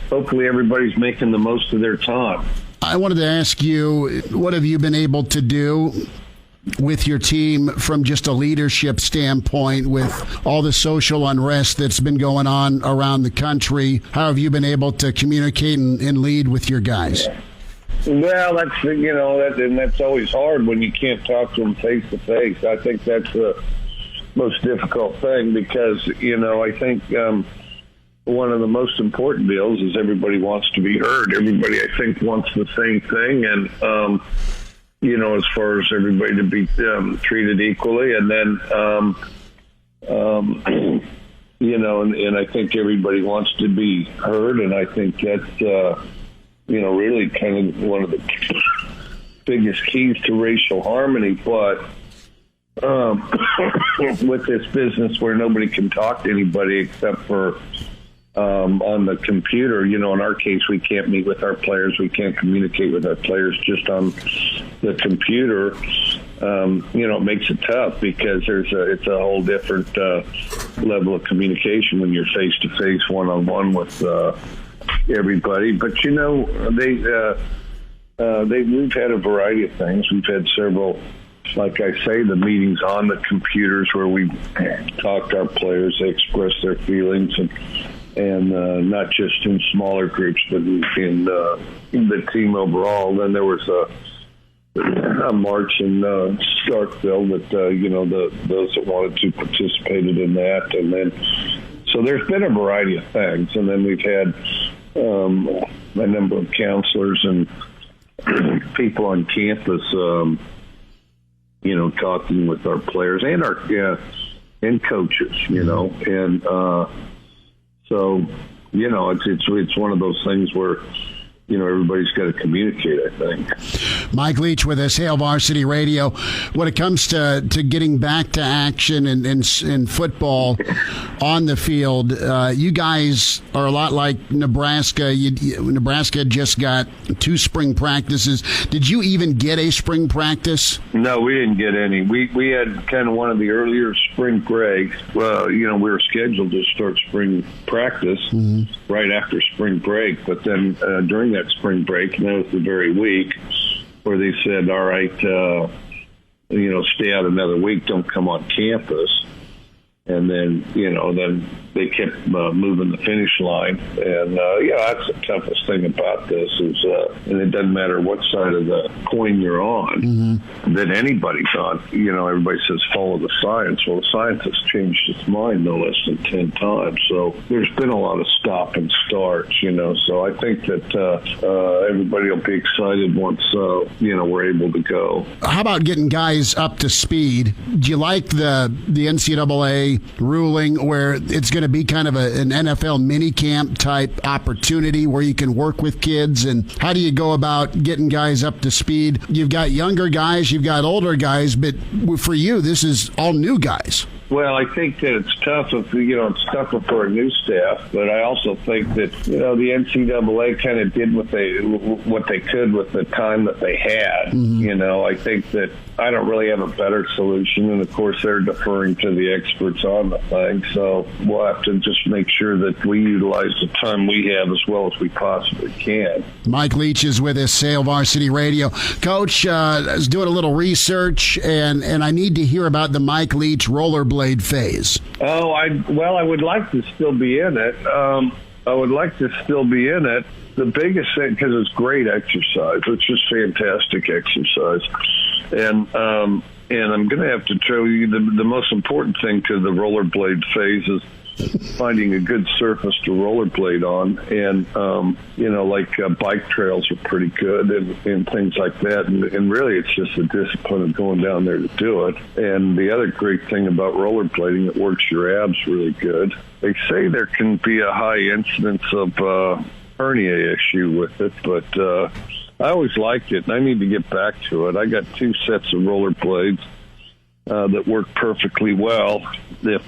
hopefully everybody's making the most of their time. I wanted to ask you, what have you been able to do with your team from just a leadership standpoint with all the social unrest that's been going on around the country? How have you been able to communicate and lead with your guys? Well, that's always hard when you can't talk to them face to face. I think that's the most difficult thing because, I think one of the most important deals is everybody wants to be heard. Everybody, I think, wants the same thing. And, as far as everybody to be treated equally. And then, and I think everybody wants to be heard. And I think that's, really kind of one of the biggest keys to racial harmony. But with this business where nobody can talk to anybody except for on the computer, in our case, we can't meet with our players. We can't communicate with our players just on the computer. It makes it tough because it's a whole different level of communication when you're face to face, one-on-one with everybody. But we've had a variety of things. We've had several, like I say, the meetings on the computers where we talk to our players, they express their feelings, and not just in smaller groups, but in the team overall. Then there was a march in Starkville that those that wanted to participated in that, and then so there's been a variety of things. And then we've had a number of counselors and people on campus, talking with our players and our and coaches, and. So, it's one of those things where, everybody's got to communicate, I think. Mike Leach with us, Hail Varsity Radio. When it comes to getting back to action in football on the field, you guys are a lot like Nebraska. Nebraska just got 2 spring practices. Did you even get a spring practice? No, we didn't get any. We had kind of one of the earlier spring breaks. Well, we were scheduled to start spring practice right after spring break, but then during that spring break, and that was the very week, where they said, all right, stay out another week, don't come on campus. And then, then they kept moving the finish line. And, that's the toughest thing about this is, and it doesn't matter what side of the coin you're on, that anybody's on. Everybody says follow the science. Well, the science has changed its mind no less than 10 times. So there's been a lot of stop and starts, So I think that everybody will be excited once, we're able to go. How about getting guys up to speed? Do you like the NCAA ruling where it's going to be kind of an NFL minicamp type opportunity where you can work with kids? And how do you go about getting guys up to speed? You've got younger guys, you've got older guys, but for you, this is all new guys. Well, I think that it's tough it's tougher for a new staff, but I also think that, the NCAA kind of did what they could with the time that they had. I think that I don't really have a better solution, and of course they're deferring to the experts on the thing, so we'll have to just make sure that we utilize the time we have as well as we possibly can. Mike Leach is with us, Hail Varsity Radio. Coach, I was doing a little research, and I need to hear about the Mike Leach rollerblade phase. Oh, I would like to still be in it. The biggest thing, because it's great exercise. It's just fantastic exercise. And I'm going to have to tell you the most important thing to the rollerblade phase is finding a good surface to rollerblade on. And, bike trails are pretty good and things like that. And really, it's just the discipline of going down there to do it. And the other great thing about rollerblading, it works your abs really good. They say there can be a high incidence of hernia issue with it, but I always liked it, and I need to get back to it. I got 2 sets of rollerblades that work perfectly well, if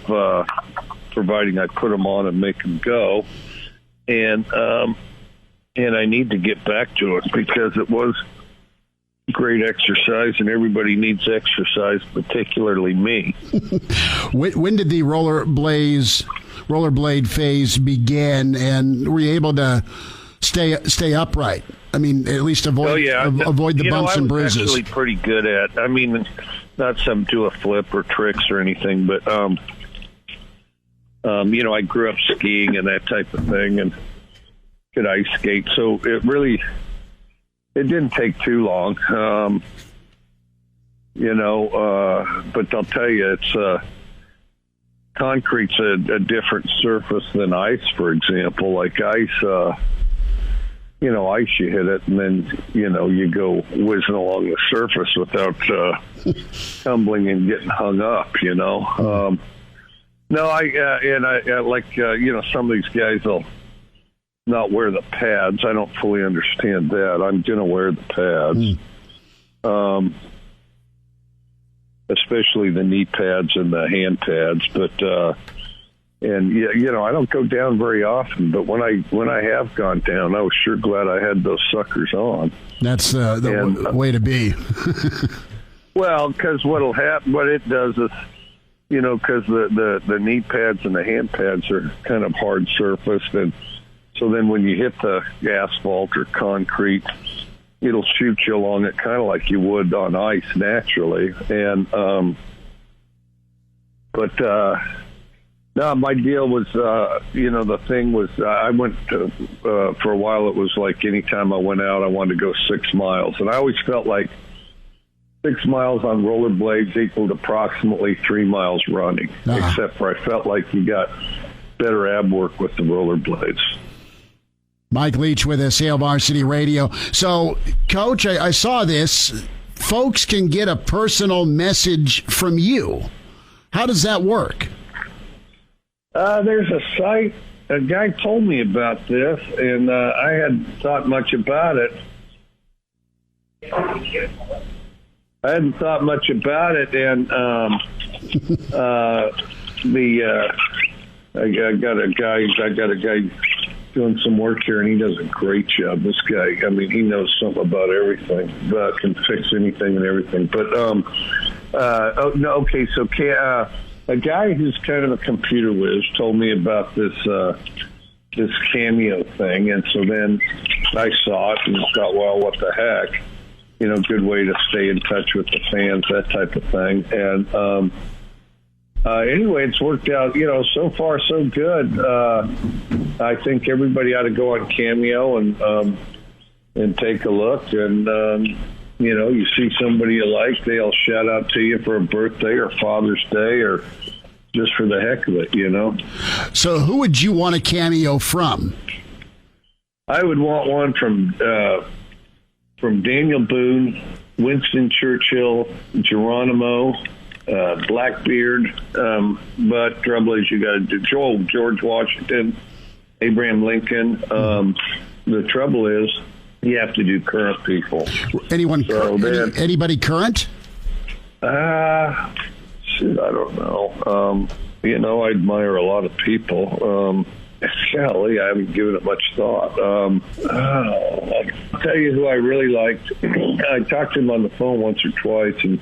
providing I put them on and make them go. And I need to get back to it because it was great exercise, and everybody needs exercise, particularly me. When did the rollerblade phase begin, and were you able to stay upright? I mean, at least avoid the bumps and bruises. I was actually pretty good at. I mean, not some do a flip or tricks or anything, but I grew up skiing and that type of thing, and could ice skate. So it didn't take too long. But I'll tell you, it's concrete's a different surface than ice, for example. Like ice, ice, you hit it, and then, you go whizzing along the surface without tumbling and getting hung up, No, I like, some of these guys will not wear the pads. I don't fully understand that. I'm going to wear the pads. Especially the knee pads and the hand pads, but I don't go down very often. But when I have gone down, I was sure glad I had those suckers on. That's the way to be. Well, because what it does is, because the knee pads and the hand pads are kind of hard surfaced, and so then when you hit the asphalt or concrete, it'll shoot you along it kind of like you would on ice naturally. And, no, my deal was, the thing was, I went to, for a while, it was like anytime I went out, I wanted to go 6 miles. And I always felt like 6 miles on rollerblades equaled approximately 3 miles running, except for I felt like you got better ab work with the rollerblades. Mike Leach with us, Hail Varsity Radio. So, Coach, I saw this. Folks can get a personal message from you. How does that work? There's a site. A guy told me about this, and I hadn't thought much about it. And I got a guy doing some work here, and he does a great job. This guy, I mean, he knows something about everything, can fix anything and everything. But so a guy who's kind of a computer whiz told me about this Cameo thing, and so then I saw it and thought, well, what the heck, good way to stay in touch with the fans, that type of thing. And anyway, it's worked out, so far so good. I think everybody ought to go on Cameo and take a look. And, you see somebody you like, they'll shout out to you for a birthday or Father's Day or just for the heck of it, So who would you want a cameo from? I would want one from Daniel Boone, Winston Churchill, Geronimo, Blackbeard, but trouble is you got to do George Washington, Abraham Lincoln. The trouble is you have to do current people. Anybody current? Shoot, I don't know. I admire a lot of people. Golly, I haven't given it much thought. I'll tell you who I really liked. I talked to him on the phone once or twice, and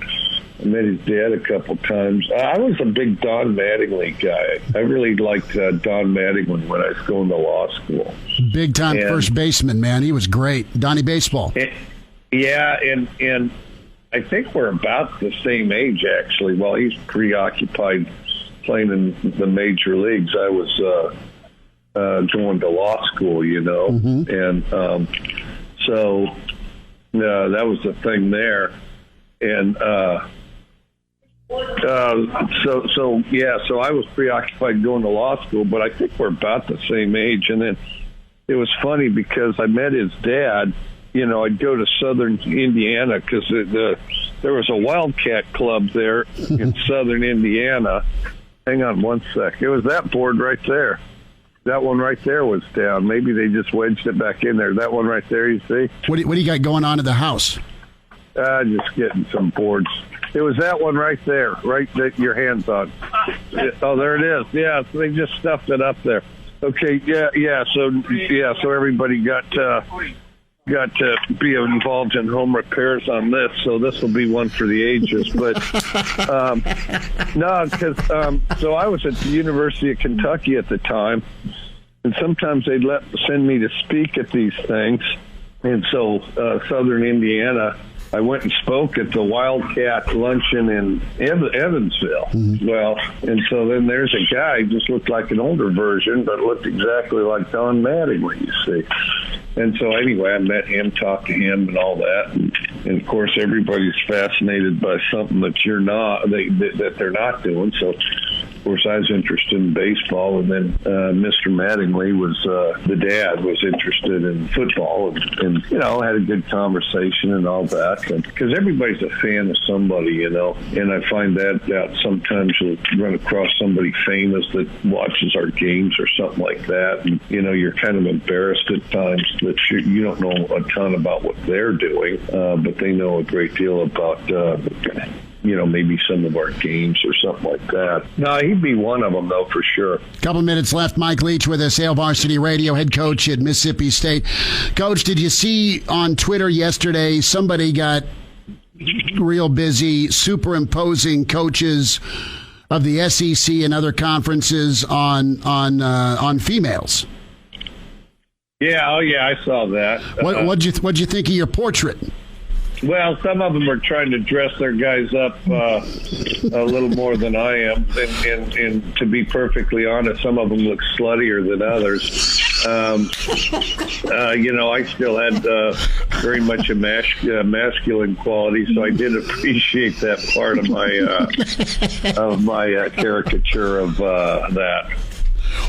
I met his dad a couple times. I was a big Don Mattingly guy. I really liked Don Mattingly when I was going to law school. Big time first baseman, man. He was great. Donnie Baseball. And I think we're about the same age, actually. While he's preoccupied playing in the major leagues, I was going to law school, Mm-hmm. and so that was the thing there. And so I was preoccupied going to law school, but I think we're about the same age. And then it was funny because I met his dad. I'd go to Southern Indiana because there was a Wildcat club there in Southern Indiana. Hang on one sec. It was that board right there. That one right there was down. Maybe they just wedged it back in there. That one right there, you see? What do you got going on at the house? Just getting some boards. It was that one right there, right that your hand's on. Oh, there it is. Yeah, so they just stuffed it up there. Okay, so everybody got to be involved in home repairs on this, so this will be one for the ages. But so I was at the University of Kentucky at the time, and sometimes they'd send me to speak at these things. And so Southern Indiana, I went and spoke at the Wildcat luncheon in Evansville. Mm-hmm. Well, and so then there's a guy, just looked like an older version, but looked exactly like Don Mattingly, you see. And so anyway, I met him, talked to him and all that. And of course, everybody's fascinated by something that you're not, that they're not doing. So, of course, I was interested in baseball. And then Mr. Mattingly the dad was interested in football and had a good conversation and all that. Because everybody's a fan of somebody, and I find that out sometimes you'll run across somebody famous that watches our games or something like that. And, you're kind of embarrassed at times that you don't know a ton about what they're doing, but they know a great deal about, maybe some of our games or something like that. No, he'd be one of them, though, for sure. Couple minutes left. Mike Leach with us, Hail Varsity Radio, head coach at Mississippi State. Coach, did you see on Twitter yesterday somebody got real busy superimposing coaches of the SEC and other conferences on females? Yeah, I saw that. What'd you think of your portrait? Well, some of them are trying to dress their guys up a little more than I am, and to be perfectly honest, some of them look sluttier than others. I still had very much a masculine quality, so I did appreciate that part of my caricature of that.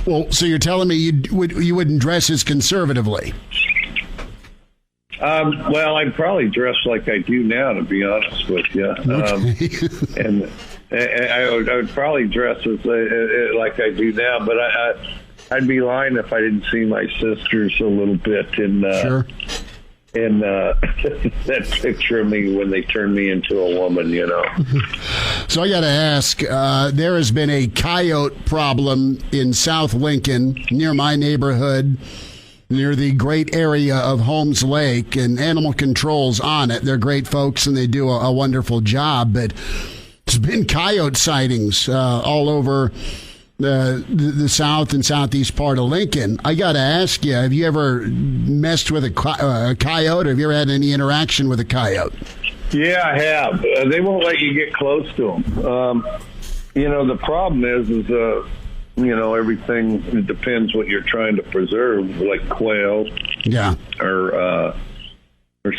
Well, so you're telling me you wouldn't dress as conservatively? Well, I'd probably dress like I do now, to be honest with you. And I would probably dress like I do now, but I'd be lying if I didn't see my sisters a little bit in that picture of me when they turned me into a woman, So I got to ask, there has been a coyote problem in South Lincoln, near my neighborhood, near the great area of Holmes Lake, and Animal Control's on it. They're great folks, and they do a wonderful job, but there's been coyote sightings all over the south and southeast part of Lincoln. I got to ask you, have you ever messed with a coyote? Have you ever had any interaction with a coyote? Yeah, I have. They won't let you get close to them. The problem is everything, it depends what you're trying to preserve, like quail, or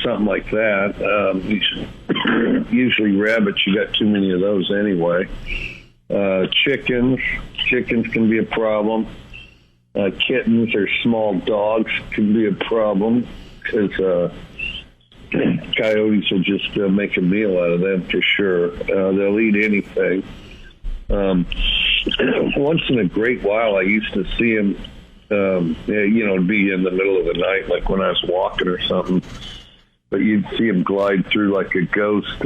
something like that. Usually rabbits, you got too many of those anyway. Chickens can be a problem. Kittens or small dogs can be a problem because coyotes will just make a meal out of them for sure. They'll eat anything. Once in a great while, I used to see them, be in the middle of the night, like when I was walking or something. But you'd see them glide through like a ghost,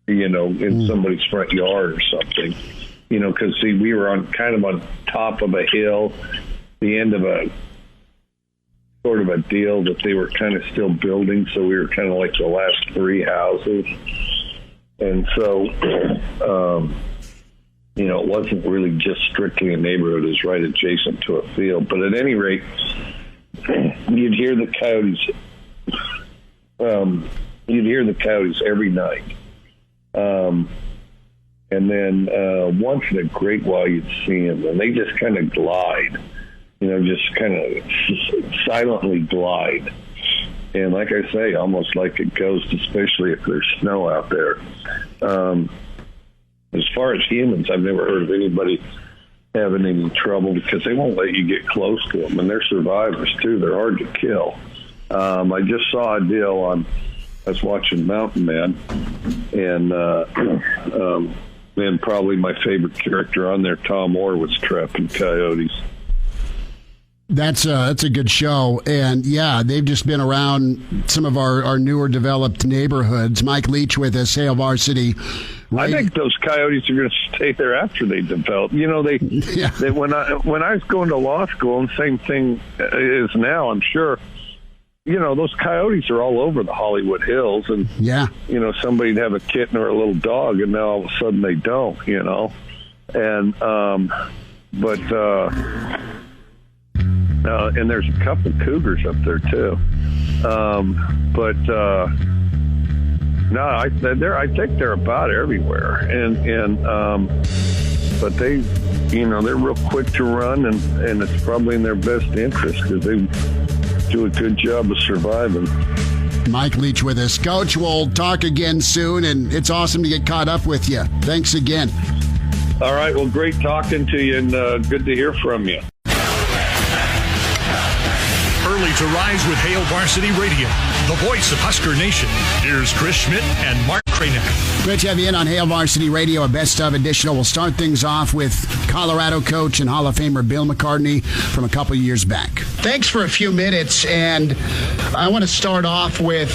in somebody's front yard or something. Because we were on top of a hill, the end of a sort of a deal that they were kind of still building, so we were kind of like the last three houses. And so, it wasn't really just strictly a neighborhood. It was right adjacent to a field. But at any rate, you'd hear the coyotes. Every night. And then once in a great while you'd see them, and they just kind of glide, just kind of silently glide. And like I say, almost like a ghost, especially if there's snow out there. As far as humans, I've never heard of anybody having any trouble because they won't let you get close to them, and they're survivors too. They're hard to kill. I just saw a deal I was watching Mountain Man, and probably my favorite character on there, Tom Orr, was trapping coyotes. That's a good show, and they've just been around some of our newer developed neighborhoods. Mike Leach with us, Hail Varsity. I think those coyotes are going to stay there after they develop. They when I was going to law school, and same thing is now, I'm sure. Those coyotes are all over the Hollywood Hills, and somebody'd have a kitten or a little dog, and now all of a sudden they don't. And and there's a couple cougars up there too. I think they're about everywhere, and but they, they're real quick to run, and it's probably in their best interest because they do a good job of surviving. Mike Leach with us. Coach, we'll talk again soon, and it's awesome to get caught up with you. Thanks again. All right, well, great talking to you, and good to hear from you. Early to rise with Hail Varsity Radio, the voice of Husker Nation. Here's Chris Schmidt and Mark Cranick. Great to have you in on Hail Varsity Radio, a best of edition. We'll start things off with Colorado coach and Hall of Famer Bill McCartney from a couple years back. Thanks for a few minutes, and I want to start off with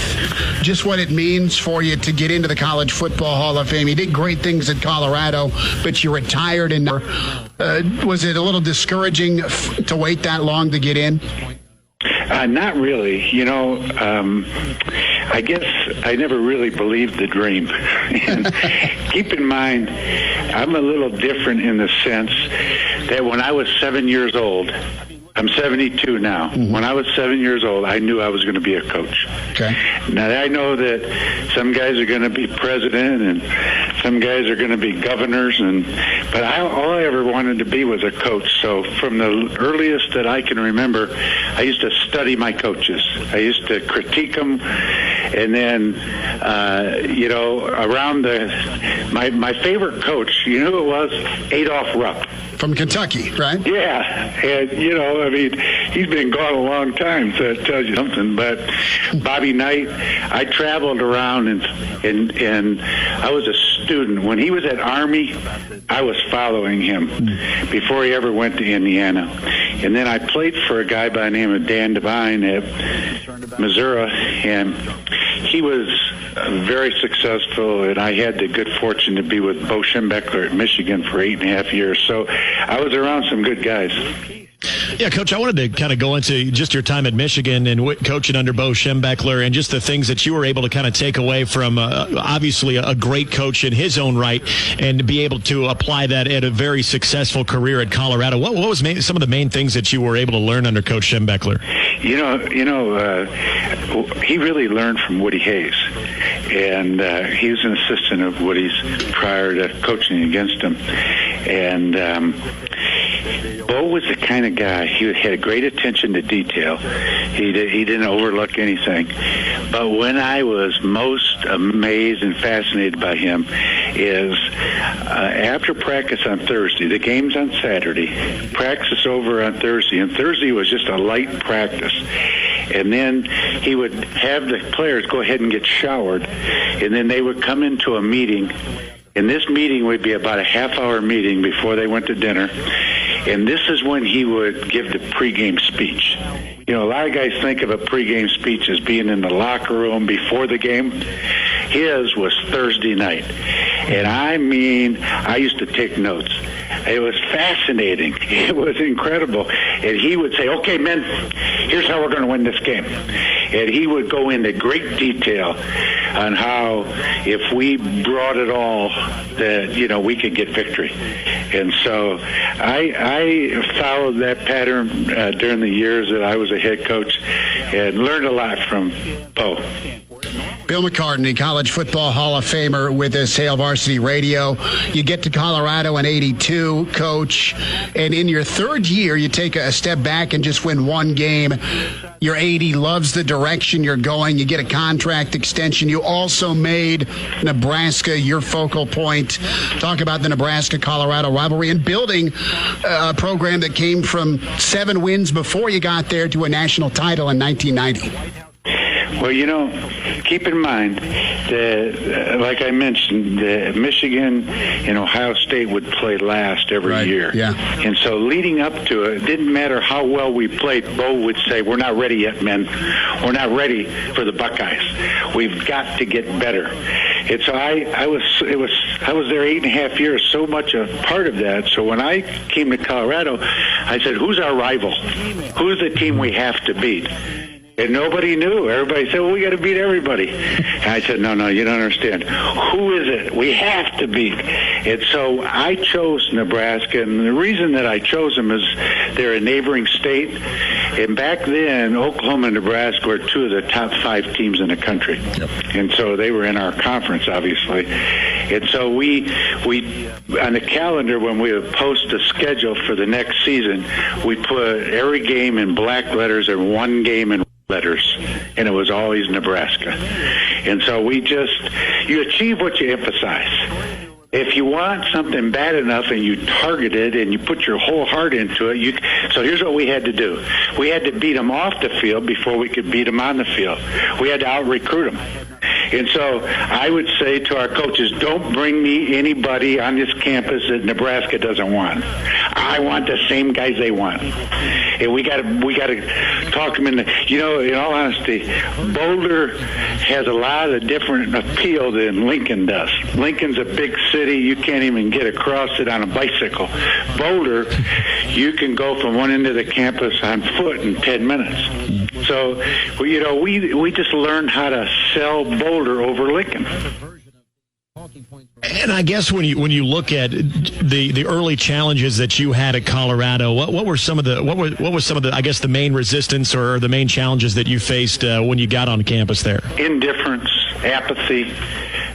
just what it means for you to get into the College Football Hall of Fame. You did great things at Colorado, but you retired, and was it a little discouraging to wait that long to get in? Not really. I guess I never really believed the dream. And keep in mind, I'm a little different in the sense that when I was 7 years old, I'm 72 now. Mm-hmm. When I was 7 years old, I knew I was going to be a coach. Okay. Now, I know that some guys are going to be president and some guys are going to be governors, but all I ever wanted to be was a coach. So from the earliest that I can remember, I used to study my coaches. I used to critique them, and then, around my favorite coach, you know who it was? Adolph Rupp. From Kentucky, right? Yeah, and he's been gone a long time, so that tells you something. But Bobby Knight, I traveled around and I was a student. When he was at Army, I was following him before he ever went to Indiana. And then I played for a guy by the name of Dan Devine at Missouri, and he was very successful, and I had the good fortune to be with Bo Schembechler at Michigan for 8.5 years. So I was around some good guys. Yeah, Coach, I wanted to kind of go into just your time at Michigan and coaching under Bo Schembechler and just the things that you were able to kind of take away from obviously a great coach in his own right and be able to apply that at a very successful career at Colorado. What was some of the main things that you were able to learn under Coach Schembechler? He really learned from Woody Hayes, and he was an assistant of Woody's prior to coaching against him. And Bo was the kind of guy, he had great attention to detail. He didn't overlook anything. But when I was most amazed and fascinated by him is after practice on Thursday, the game's on Saturday, practice over on Thursday, and Thursday was just a light practice. And then he would have the players go ahead and get showered, and then they would come into a meeting. And this meeting would be about a half-hour meeting before they went to dinner. And this is when he would give the pregame speech. A lot of guys think of a pregame speech as being in the locker room before the game. His was Thursday night. And I used to take notes. It was fascinating. It was incredible. And he would say, okay, men, here's how we're going to win this game. And he would go into great detail on how if we brought it all, that, we could get victory. And so I followed that pattern during the years that I was a head coach and learned a lot from Bo. Bill McCartney, College Football Hall of Famer with us, Hail Varsity Radio. You get to Colorado in 82, Coach, and in your third year, you take a step back and just win one game. Your 80 loves the direction you're going. You get a contract extension. You also made Nebraska your focal point. Talk about the Nebraska-Colorado rivalry and building a program that came from 7 wins before you got there to a national title in 1990. Well, keep in mind that, like I mentioned, Michigan and Ohio State would play last every year. Yeah. And so leading up to it, didn't matter how well we played, Bo would say, we're not ready yet, men. We're not ready for the Buckeyes. We've got to get better. And so I was there 8.5 years, so much a part of that. So when I came to Colorado, I said, who's our rival? Who's the team we have to beat? And nobody knew. Everybody said, well, we got to beat everybody. And I said, no, you don't understand. Who is it we have to beat? And so I chose Nebraska. And the reason that I chose them is they're a neighboring state. And back then, Oklahoma and Nebraska were 2 of the top 5 teams in the country. Yep. And so they were in our conference, obviously. And so we on the calendar, when we would post a schedule for the next season, we put every game in black letters and one game in letters, and it was always Nebraska. And so you achieve what you emphasize. If you want something bad enough and you target it and you put your whole heart into it, so here's what we had to do. We had to beat them off the field before we could beat them on the field. We had to out-recruit them. And so I would say to our coaches, don't bring me anybody on this campus that Nebraska doesn't want. I want the same guys they want. And we got to talk them into, in all honesty, Boulder has a lot of different appeal than Lincoln does. Lincoln's a big city. You can't even get across it on a bicycle. Boulder, you can go from one end of the campus on foot in 10 minutes. So, we just learned how to sell Boulder over Lincoln. And I guess when you look at the early challenges that you had at Colorado, what were some of the I guess the main resistance or the main challenges that you faced when you got on campus there? Indifference, apathy.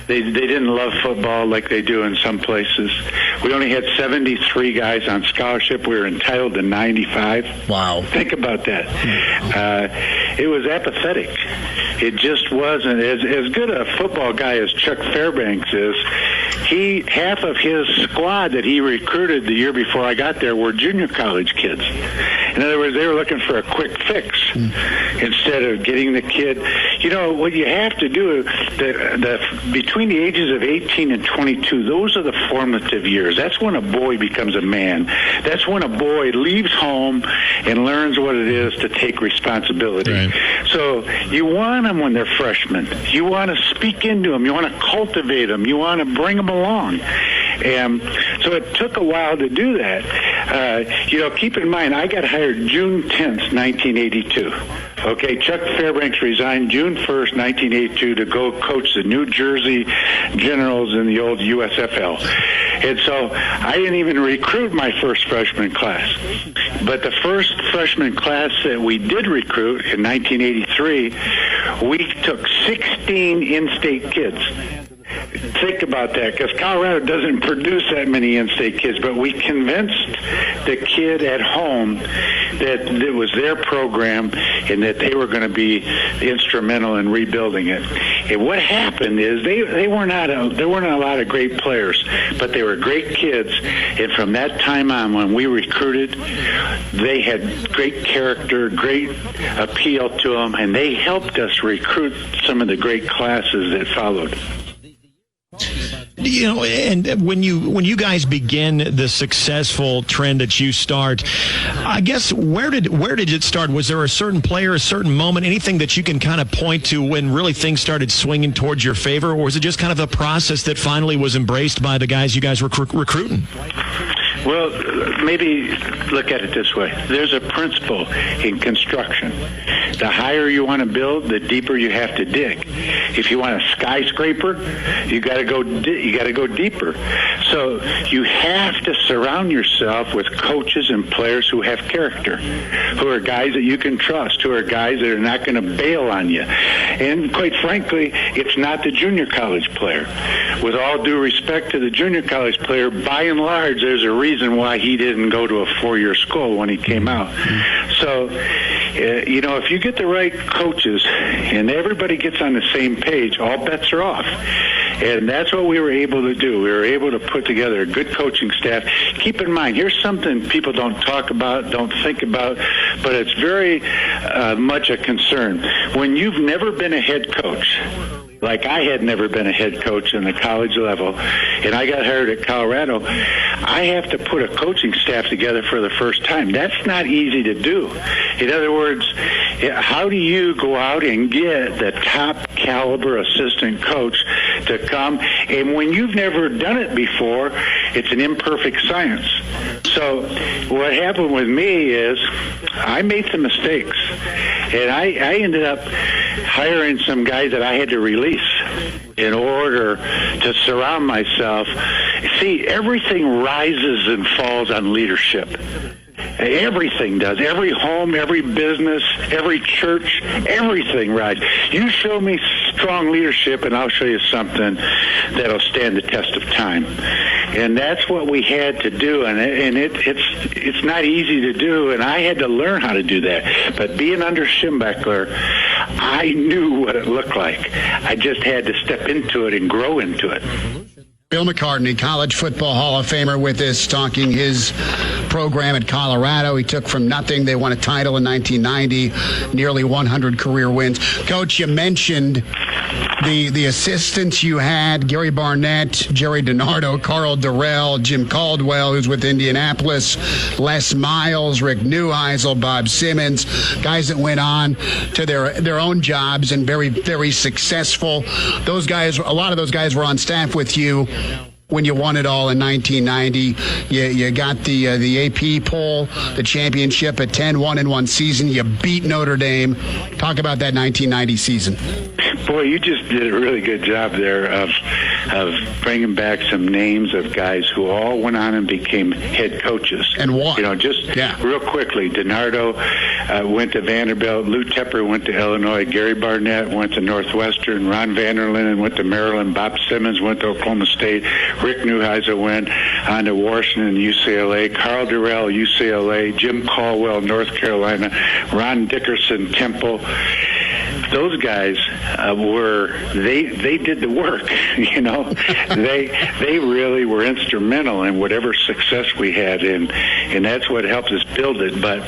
They didn't love football like they do in some places. We only had 73 guys on scholarship. We were entitled to 95. Wow. Think about that. It was apathetic. It just wasn't. As good a football guy as Chuck Fairbanks is, half of his squad that he recruited the year before I got there were junior college kids. In other words, they were looking for a quick fix instead of getting the kid. What you have to do, between the ages of 18 and 22, those are the formative years. That's when a boy becomes a man. That's when a boy leaves home and learns what it is to take responsibility. Right. So you want them when they're freshmen. You want to speak into them. You want to cultivate them. You want to bring them along. And So it took a while to do that. Keep in mind, I got hired June 10th, 1982. Okay, Chuck Fairbanks resigned June 1st, 1982 to go coach the New Jersey Generals in the old USFL. And so I didn't even recruit my first freshman class. But the first freshman class that we did recruit in 1983, we took 16 in-state kids. Think about that, because Colorado doesn't produce that many in-state kids, but we convinced the kid at home that it was their program and that they were going to be instrumental in rebuilding it. And what happened is there weren't a lot of great players, but they were great kids. And from that time on, when we recruited, they had great character, great appeal to them, and they helped us recruit some of the great classes that followed. And when you guys begin the successful trend that you start, I guess where did it start? Was there a certain player, a certain moment, anything that you can kind of point to when really things started swinging towards your favor, or was it just kind of the process that finally was embraced by the guys you guys were recruiting? Well, maybe look at it this way. There's a principle in construction. The higher you want to build, the deeper you have to dig. If you want a skyscraper, you got to go deeper. So you have to surround yourself with coaches and players who have character, who are guys that you can trust, who are guys that are not going to bail on you. And quite frankly, it's not the junior college player. With all due respect to the junior college player, by and large, there's a reason why he didn't go to a 4-year school when he came out. So, if you get the right coaches and everybody gets on the same page, all bets are off. And that's what we were able to do. We were able to put together a good coaching staff. Keep in mind, here's something people don't talk about, don't think about, but it's very much a concern. When you've never been a head coach, like I had never been a head coach in the college level, and I got hired at Colorado, I have to put a coaching staff together for the first time. That's not easy to do. In other words, how do you go out and get the top caliber assistant coach to come? And when you've never done it before, it's an imperfect science. So what happened with me is I made some mistakes, and I ended up hiring some guys that I had to release in order to surround myself. See, everything rises and falls on leadership. Everything does. Every home, every business, every church, everything rises. You show me strong leadership, and I'll show you something that'll stand the test of time. And that's what we had to do, and it's not easy to do, and I had to learn how to do that. But being under Schembechler, I knew what it looked like. I just had to step into it and grow into it. Bill McCartney, College Football Hall of Famer, with us, talking his program at Colorado. He took from nothing. They won a title in 1990, nearly 100 career wins. Coach, you mentioned the assistants you had, Gary Barnett, Jerry DiNardo, Carl Durrell, Jim Caldwell, who's with Indianapolis, Les Miles, Rick Neuheisel, Bob Simmons, guys that went on to their own jobs and very, very successful. Those guys, a lot of those guys were on staff with you when you won it all in 1990. You got the AP poll, the championship at 10-1-1 season. You beat Notre Dame. Talk about that 1990 season. Boy, you just did a really good job there of bringing back some names of guys who all went on and became head coaches. And won. Real quickly, DiNardo went to Vanderbilt. Lou Tepper went to Illinois. Gary Barnett went to Northwestern. Ron Vanderlinden went to Maryland. Bob Simmons went to Oklahoma State. Rick Neuheisel went on to Washington, UCLA. Carl Durrell, UCLA. Jim Caldwell, North Carolina. Ron Dickerson, Temple. Those guys they did the work, They really were instrumental in whatever success we had, and that's what helped us build it. But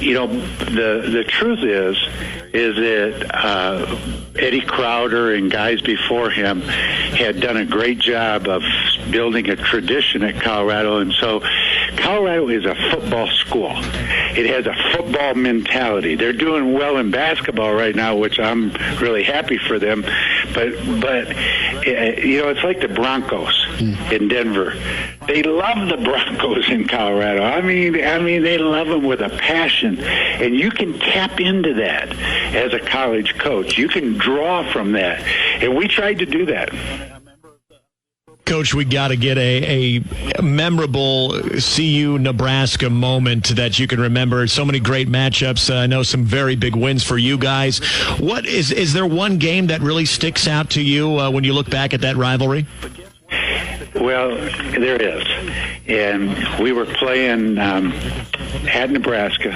the truth is that Eddie Crowder and guys before him had done a great job of building a tradition at Colorado, and so Colorado is a football school. It has a football mentality. They're doing well in basketball right now, which I'm really happy for them. But it's like the Broncos in Denver. They love the Broncos in Colorado. I mean, they love them with a passion, and you can tap into that as a college coach. You can draw from that, and we tried to do that. Coach, we got to get a memorable CU Nebraska moment that you can remember. So many great matchups. I know some very big wins for you guys. What is there one game that really sticks out to you when you look back at that rivalry? Well, there is. And we were playing at Nebraska,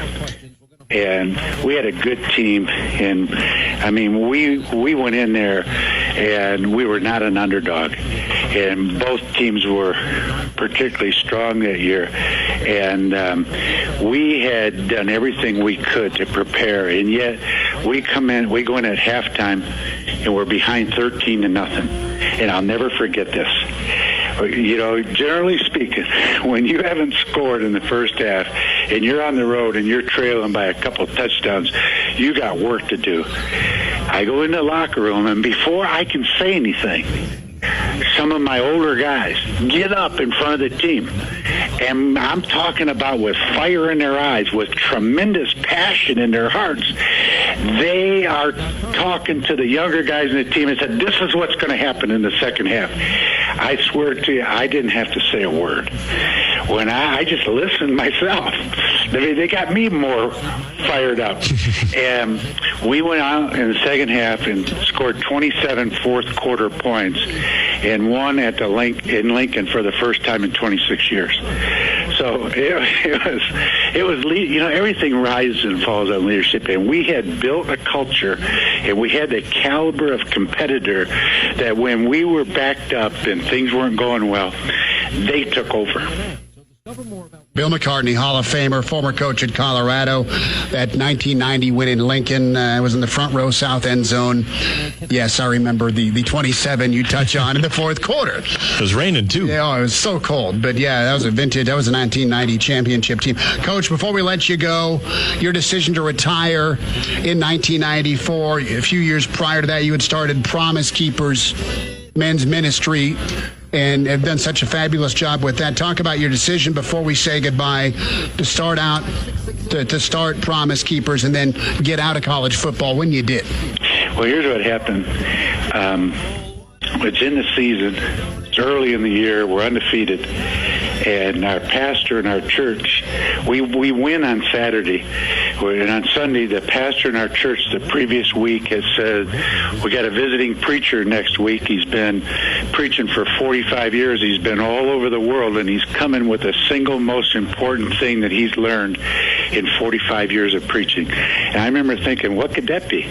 and we had a good team. And, I mean, we went in there, and we were not an underdog. And both teams were particularly strong that year. And we had done everything we could to prepare. And yet we go in at halftime, and we're behind 13-0. And I'll never forget this. You know, generally speaking, when you haven't scored in the first half and you're on the road and you're trailing by a couple touchdowns, you got work to do. I go in the locker room, and before I can say anything, some of my older guys get up in front of the team, and I'm talking about with fire in their eyes, with tremendous passion in their hearts. They are talking to the younger guys in the team and said, this is what's going to happen in the second half. I swear to you, I didn't have to say a word. When I just listened myself. They got me more fired up. And we went out in the second half and scored 27 fourth-quarter points and won at in Lincoln for the first time in 26 years. So it was you know, everything rises and falls on leadership, and we had built a culture, and we had the caliber of competitor that when we were backed up and things weren't going well, they took over. Bill McCartney, Hall of Famer, former coach at Colorado. That 1990 win in Lincoln, was in the front row south end zone. Yes, I remember the 27 you touch on in the fourth quarter. It was raining, too. Yeah, it was so cold. But, yeah, that was a 1990 championship team. Coach, before we let you go, your decision to retire in 1994, a few years prior to that, you had started Promise Keepers men's ministry and have done such a fabulous job with that. Talk about your decision before we say goodbye to start Promise Keepers and then get out of college football when you did. Well, here's what happened. It's in the season. It's early in the year. We're undefeated. And our pastor in our church, we win on Saturday. And on Sunday, the pastor in our church the previous week has said, we got a visiting preacher next week. He's been preaching for 45 years. He's been all over the world, and he's coming with the single most important thing that he's learned in 45 years of preaching. And I remember thinking, what could that be?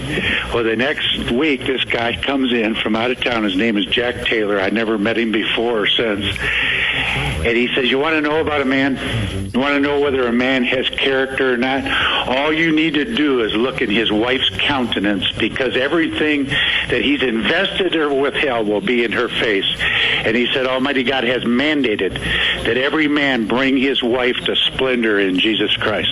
Well, the next week, this guy comes in from out of town. His name is Jack Taylor. I never met him before or since. And he says, you want to know about a man? You want to know whether a man has character or not? All you need to do is look at his wife's countenance, because everything that he's invested or withheld will be in her face. And he said, Almighty God has mandated that every man bring his wife to splendor in Jesus Christ.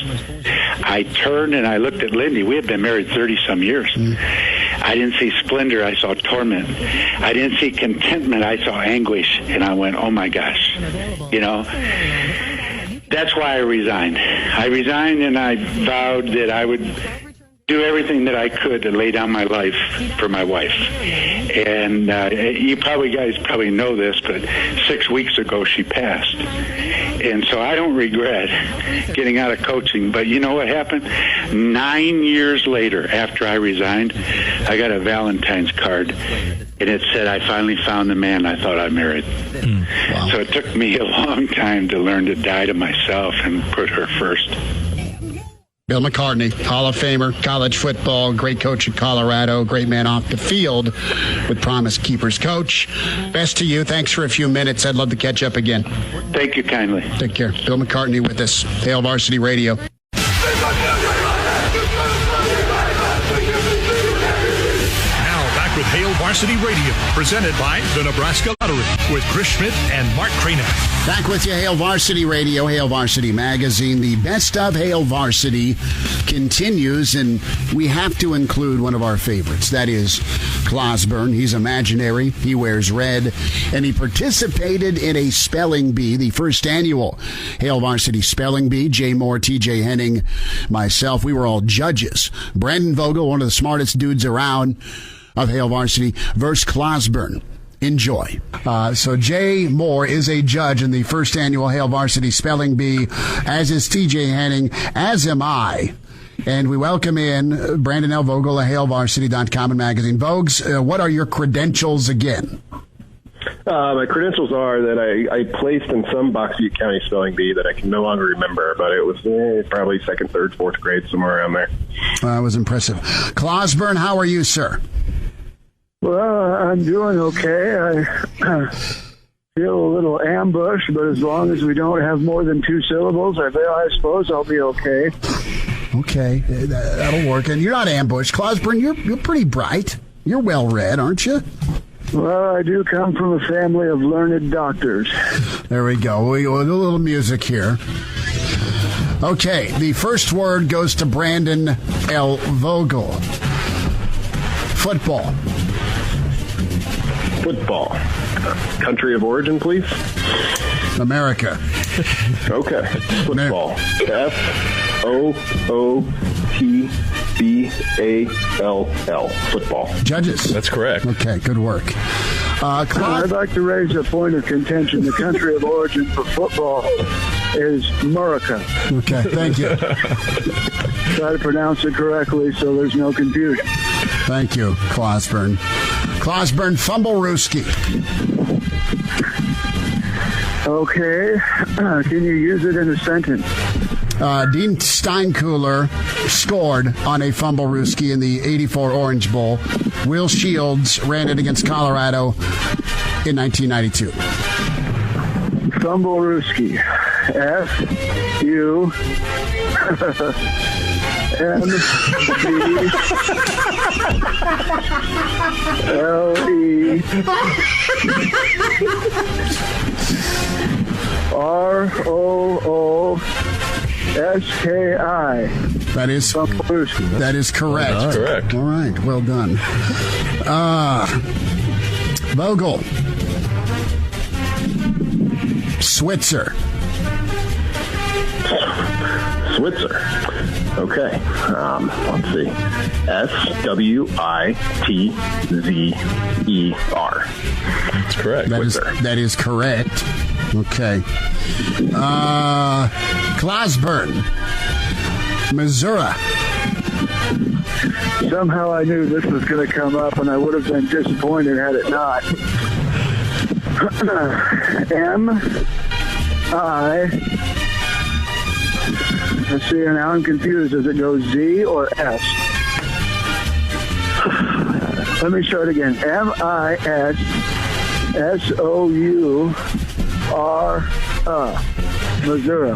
I turned and I looked at Lindy. We had been married 30-some years. I didn't see splendor. I saw torment. I didn't see contentment. I saw anguish. And I went, oh, my gosh. You know, that's why I resigned. I resigned, and I vowed that I would do everything that I could to lay down my life for my wife. And you guys probably know this, but 6 weeks ago she passed. And so I don't regret getting out of coaching. But you know what happened? 9 years later, after I resigned, I got a Valentine's card, and it said, I finally found the man I thought I married. Wow. So it took me a long time to learn to die to myself and put her first. Bill McCartney, Hall of Famer, college football, great coach at Colorado, great man off the field with Promise Keepers. Coach, best to you. Thanks for a few minutes. I'd love to catch up again. Thank you kindly. Take care. Bill McCartney with us, Hail Varsity Radio. Now back with Hail Varsity Varsity Radio, presented by the Nebraska Lottery with Chris Schmidt and Mark Cranack. Back with you, Hail Varsity Radio, Hail Varsity Magazine. The best of Hail Varsity continues, and we have to include one of our favorites. That is Clausburn. He's imaginary. He wears red, and he participated in a spelling bee, the first annual Hail Varsity Spelling Bee. Jay Moore, TJ Henning, myself, we were all judges. Brandon Vogel, one of the smartest dudes around of Hail Varsity, versus Clausburn. Enjoy. So Jay Moore is a judge in the first annual Hail Varsity Spelling Bee, as is TJ Henning, as am I. And we welcome in Brandon L. Vogel of HailVarsity.com and magazine. Vogues, what are your credentials again? My credentials are that I placed in some Box Butte County spelling bee that I can no longer remember, but it was probably second, third, fourth grade, somewhere around there. That was impressive. Clausburn, how are you, sir? Well, I'm doing okay. I feel a little ambushed, but as long as we don't have more than 2 syllables, I suppose I'll be okay. Okay, that'll work. And you're not ambushed. Clausburn, you're pretty bright. You're well-read, aren't you? Well, I do come from a family of learned doctors. There we go. We go with a little music here. Okay, the first word goes to Brandon L. Vogel. Football. Football. Country of origin, please. America. Okay. Football. F-O-O-T-B-A-L-L. Football. Judges. That's correct. Okay, good work. I'd like to raise a point of contention. The country of origin for football is America. Okay, thank you. Try to pronounce it correctly so there's no confusion. Thank you, Clausburn. Clausburn, Fumblerooski. Okay. Can you use it in a sentence? Dean Steinkuhler scored on a Fumblerooski in the 84 Orange Bowl. Will Shields ran it against Colorado in 1992. Fumblerooski. F-U-M-B-L-E-R-O-O-S-K-I. That is correct. That's correct. All right, well done. Vogel. Switzer. Okay. Let's see. S-W-I-T-Z-E-R. That's correct. That is correct. Okay. Clausburn. Missouri. Somehow I knew this was going to come up, and I would have been disappointed had it not. Let's see, now I'm confused. Does it go Z or S? Let me start again. M-I-S-S-O-U-R-A. Missouri.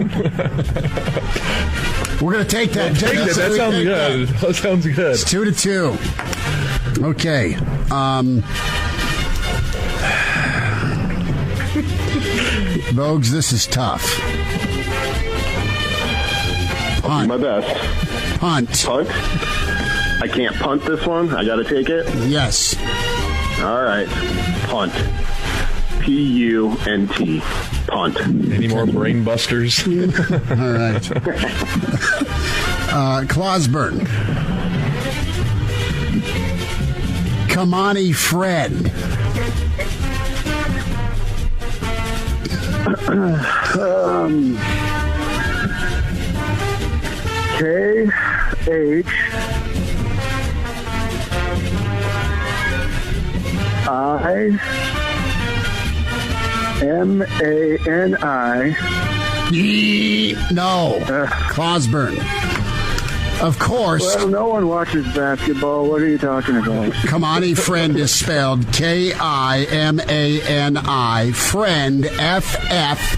We're going to take that. That sounds good. That sounds good. It's 2-2. Okay. Vogues, this is tough. I'll do my best. Punt. I can't punt this one. I got to take it? Yes. All right. Punt. P-U-N-T. Punt. Any more brain busters? All right. Clausburn. Kamani Fred. K-H-I-M-A-N-I. No. Clausburn. Of course. Well, no one watches basketball. What are you talking about? Kamani Friend is spelled K-I-M-A-N-I. Friend, F-F-R-I-E-N-D.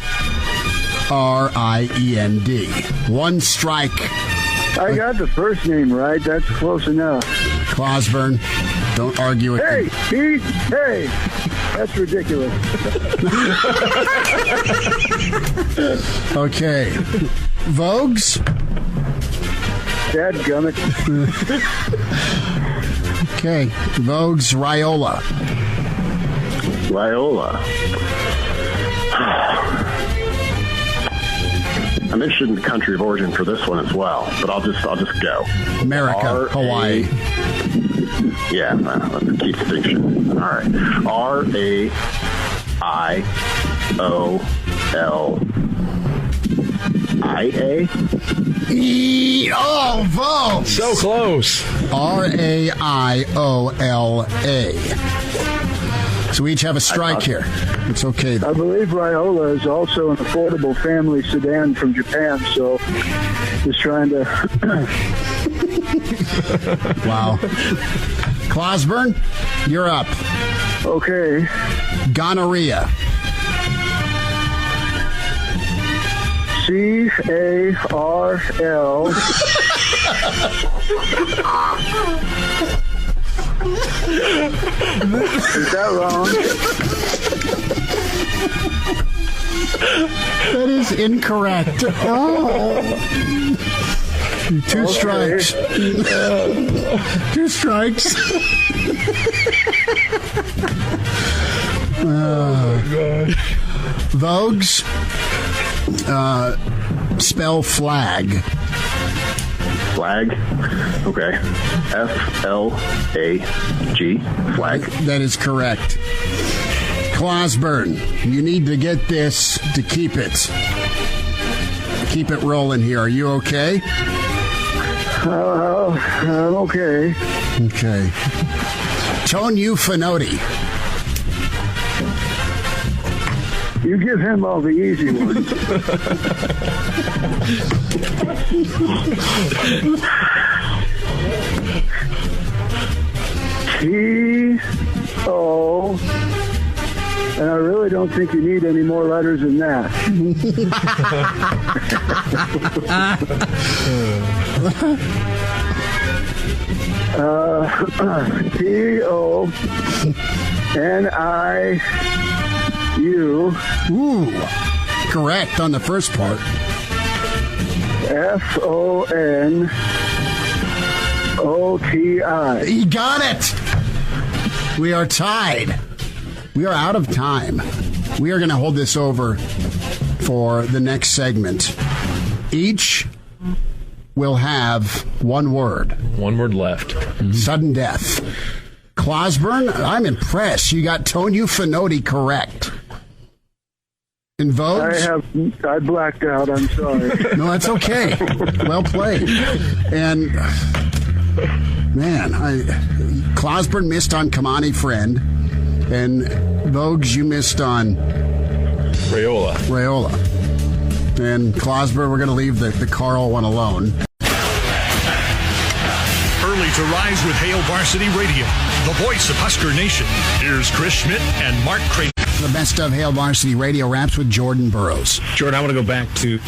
One strike. I got the first name right. That's close enough. Clausburn. Don't argue with Hey, Pete! Hey! That's ridiculous. Okay. Vogues? Dadgummit. Okay. Vogues, Raiola. Raiola. I'm interested in the country of origin for this one as well, but I'll just go. America, Hawaii. Yeah, let's keep distinction. All right. R-A-I-O-L-I-A? Oh, vote! So close. Raiola. So we each have a strike here. It's okay, though. I believe Raiola is also an affordable family sedan from Japan, so just trying to... Wow. Clausburn, you're up. Okay. Gonorrhea. C-A-R-L. Is that wrong? That is incorrect. Oh. Two strikes. Two strikes. Oh, God. Vogues, spell flag. Flag. Okay. F-L-A-G. Flag. That is correct. Clausburn, you need to get this to keep it. Keep it rolling here. Are you okay? I'm okay. Okay. Tonyu Finoti. You give him all the easy ones. T-O... And I really don't think you need any more letters than that. T-O-N-I-U. Ooh, correct on the first part. F-O-N-O-T-I. You got it. We are tied. We are out of time. We are going to hold this over for the next segment. Each will have one word. One word left. Sudden death. Clausburn, I'm impressed. You got Tonyu Finoti correct. In Vogues? I blacked out. I'm sorry. No, that's okay. Well played. And, man, Clausburn missed on Kamani Friend. And Vogues, you missed on Raiola. And Clausburn, we're going to leave the Carl one alone. Early to rise with Hail Varsity Radio, the voice of Husker Nation. Here's Chris Schmidt and Mark Creighton. The best of Hail Varsity Radio wraps with Jordan Burroughs. Jordan, I want to go back to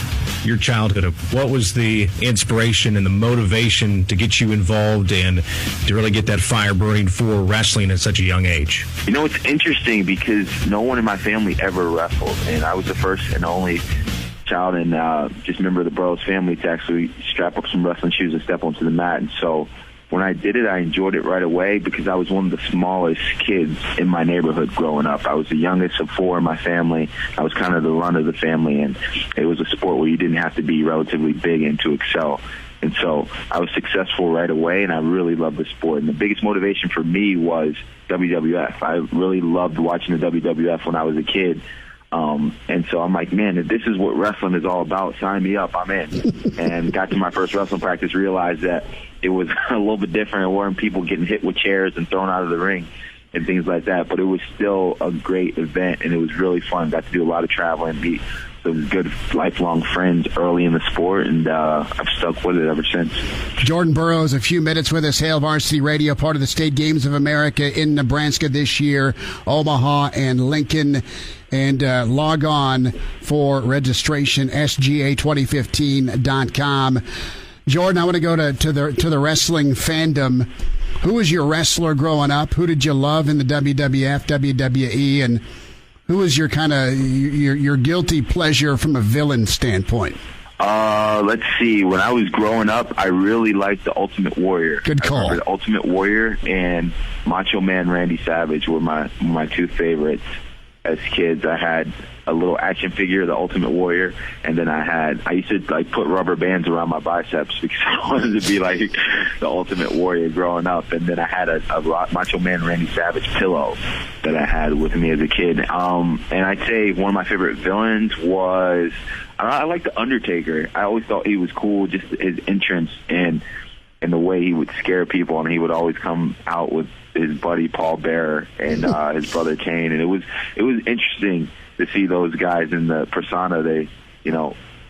your childhood. What was the inspiration and the motivation to get you involved and to really get that fire burning for wrestling at such a young age? You know, it's interesting because no one in my family ever wrestled, and I was the first and only child and just member of the Burroughs family to actually strap up some wrestling shoes and step onto the mat. And so when I did it, I enjoyed it right away because I was one of the smallest kids in my neighborhood growing up. I was the youngest of four in my family. I was kind of the run of the family, and it was a sport where you didn't have to be relatively big and to excel. And so I was successful right away, and I really loved the sport. And the biggest motivation for me was WWF. I really loved watching the WWF when I was a kid. And so I'm like, man, if this is what wrestling is all about, sign me up, I'm in. And got to my first wrestling practice, realized that it was a little bit different. It weren't people getting hit with chairs and thrown out of the ring and things like that. But it was still a great event, and it was really fun. Got to do a lot of traveling, meet some good lifelong friends early in the sport, and I've stuck with it ever since. Jordan Burroughs, a few minutes with us, Hail Varsity Radio, part of the State Games of America in Nebraska this year, Omaha and Lincoln. And log on for registration, SGA2015.com. Jordan, I want to go to the wrestling fandom. Who was your wrestler growing up? Who did you love in the WWF, WWE, and who was your kind of your guilty pleasure from a villain standpoint? Let's see. When I was growing up, I really liked the Ultimate Warrior. Good call. I remember the Ultimate Warrior and Macho Man Randy Savage were my two favorites as kids. I had a little action figure, the Ultimate Warrior, and then I used to like put rubber bands around my biceps because I wanted to be like the Ultimate Warrior growing up. And then I had a Macho Man Randy Savage pillow that I had with me as a kid. And I'd say one of my favorite villains was, I like the Undertaker. I always thought he was cool, just his entrance and the way he would scare people, and he would always come out with his buddy Paul Bearer and his brother Kane, and it was interesting to see those guys in the persona they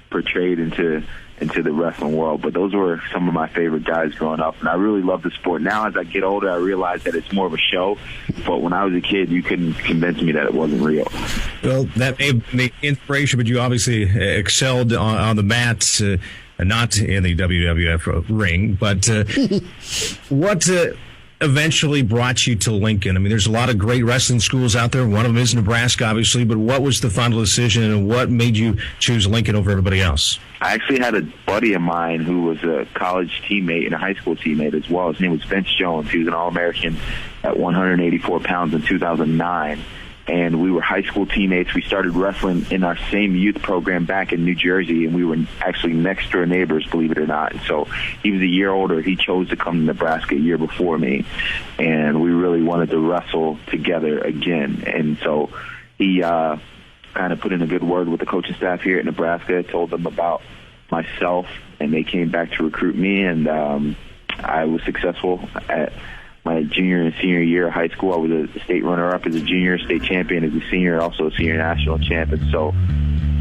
portrayed into the wrestling world. But those were some of my favorite guys growing up, and I really love the sport. Now as I get older, I realize that it's more of a show, but when I was a kid, you couldn't convince me that it wasn't real. Well, that may have been the inspiration, but you obviously excelled on the mats, not in the WWF ring. But what eventually brought you to Lincoln? I mean, there's a lot of great wrestling schools out there. One of them is Nebraska, obviously. But what was the final decision, and what made you choose Lincoln over everybody else? I actually had a buddy of mine who was a college teammate and a high school teammate as well. His name was Vince Jones. He was an All-American at 184 pounds in 2009. And we were high school teammates. We started wrestling in our same youth program back in New Jersey, and we were actually next-door neighbors, believe it or not. And so he was a year older. He chose to come to Nebraska a year before me, and we really wanted to wrestle together again. And so he kind of put in a good word with the coaching staff here at Nebraska, told them about myself, and they came back to recruit me, and I was successful at my junior and senior year of high school. I was a state runner-up as a junior, state champion as a senior, also a senior national champ. And so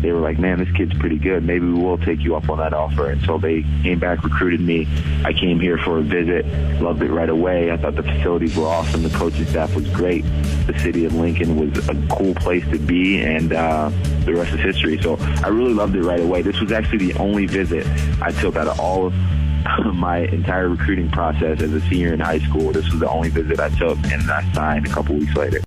they were like, man, this kid's pretty good. Maybe we will take you up on that offer. And so they came back, recruited me. I came here for a visit, loved it right away. I thought the facilities were awesome. The coaching staff was great. The city of Lincoln was a cool place to be, and the rest is history. So I really loved it right away. This was actually the only visit I took out of all of my entire recruiting process as a senior in high school. This was the only visit I took, and I signed a couple weeks later.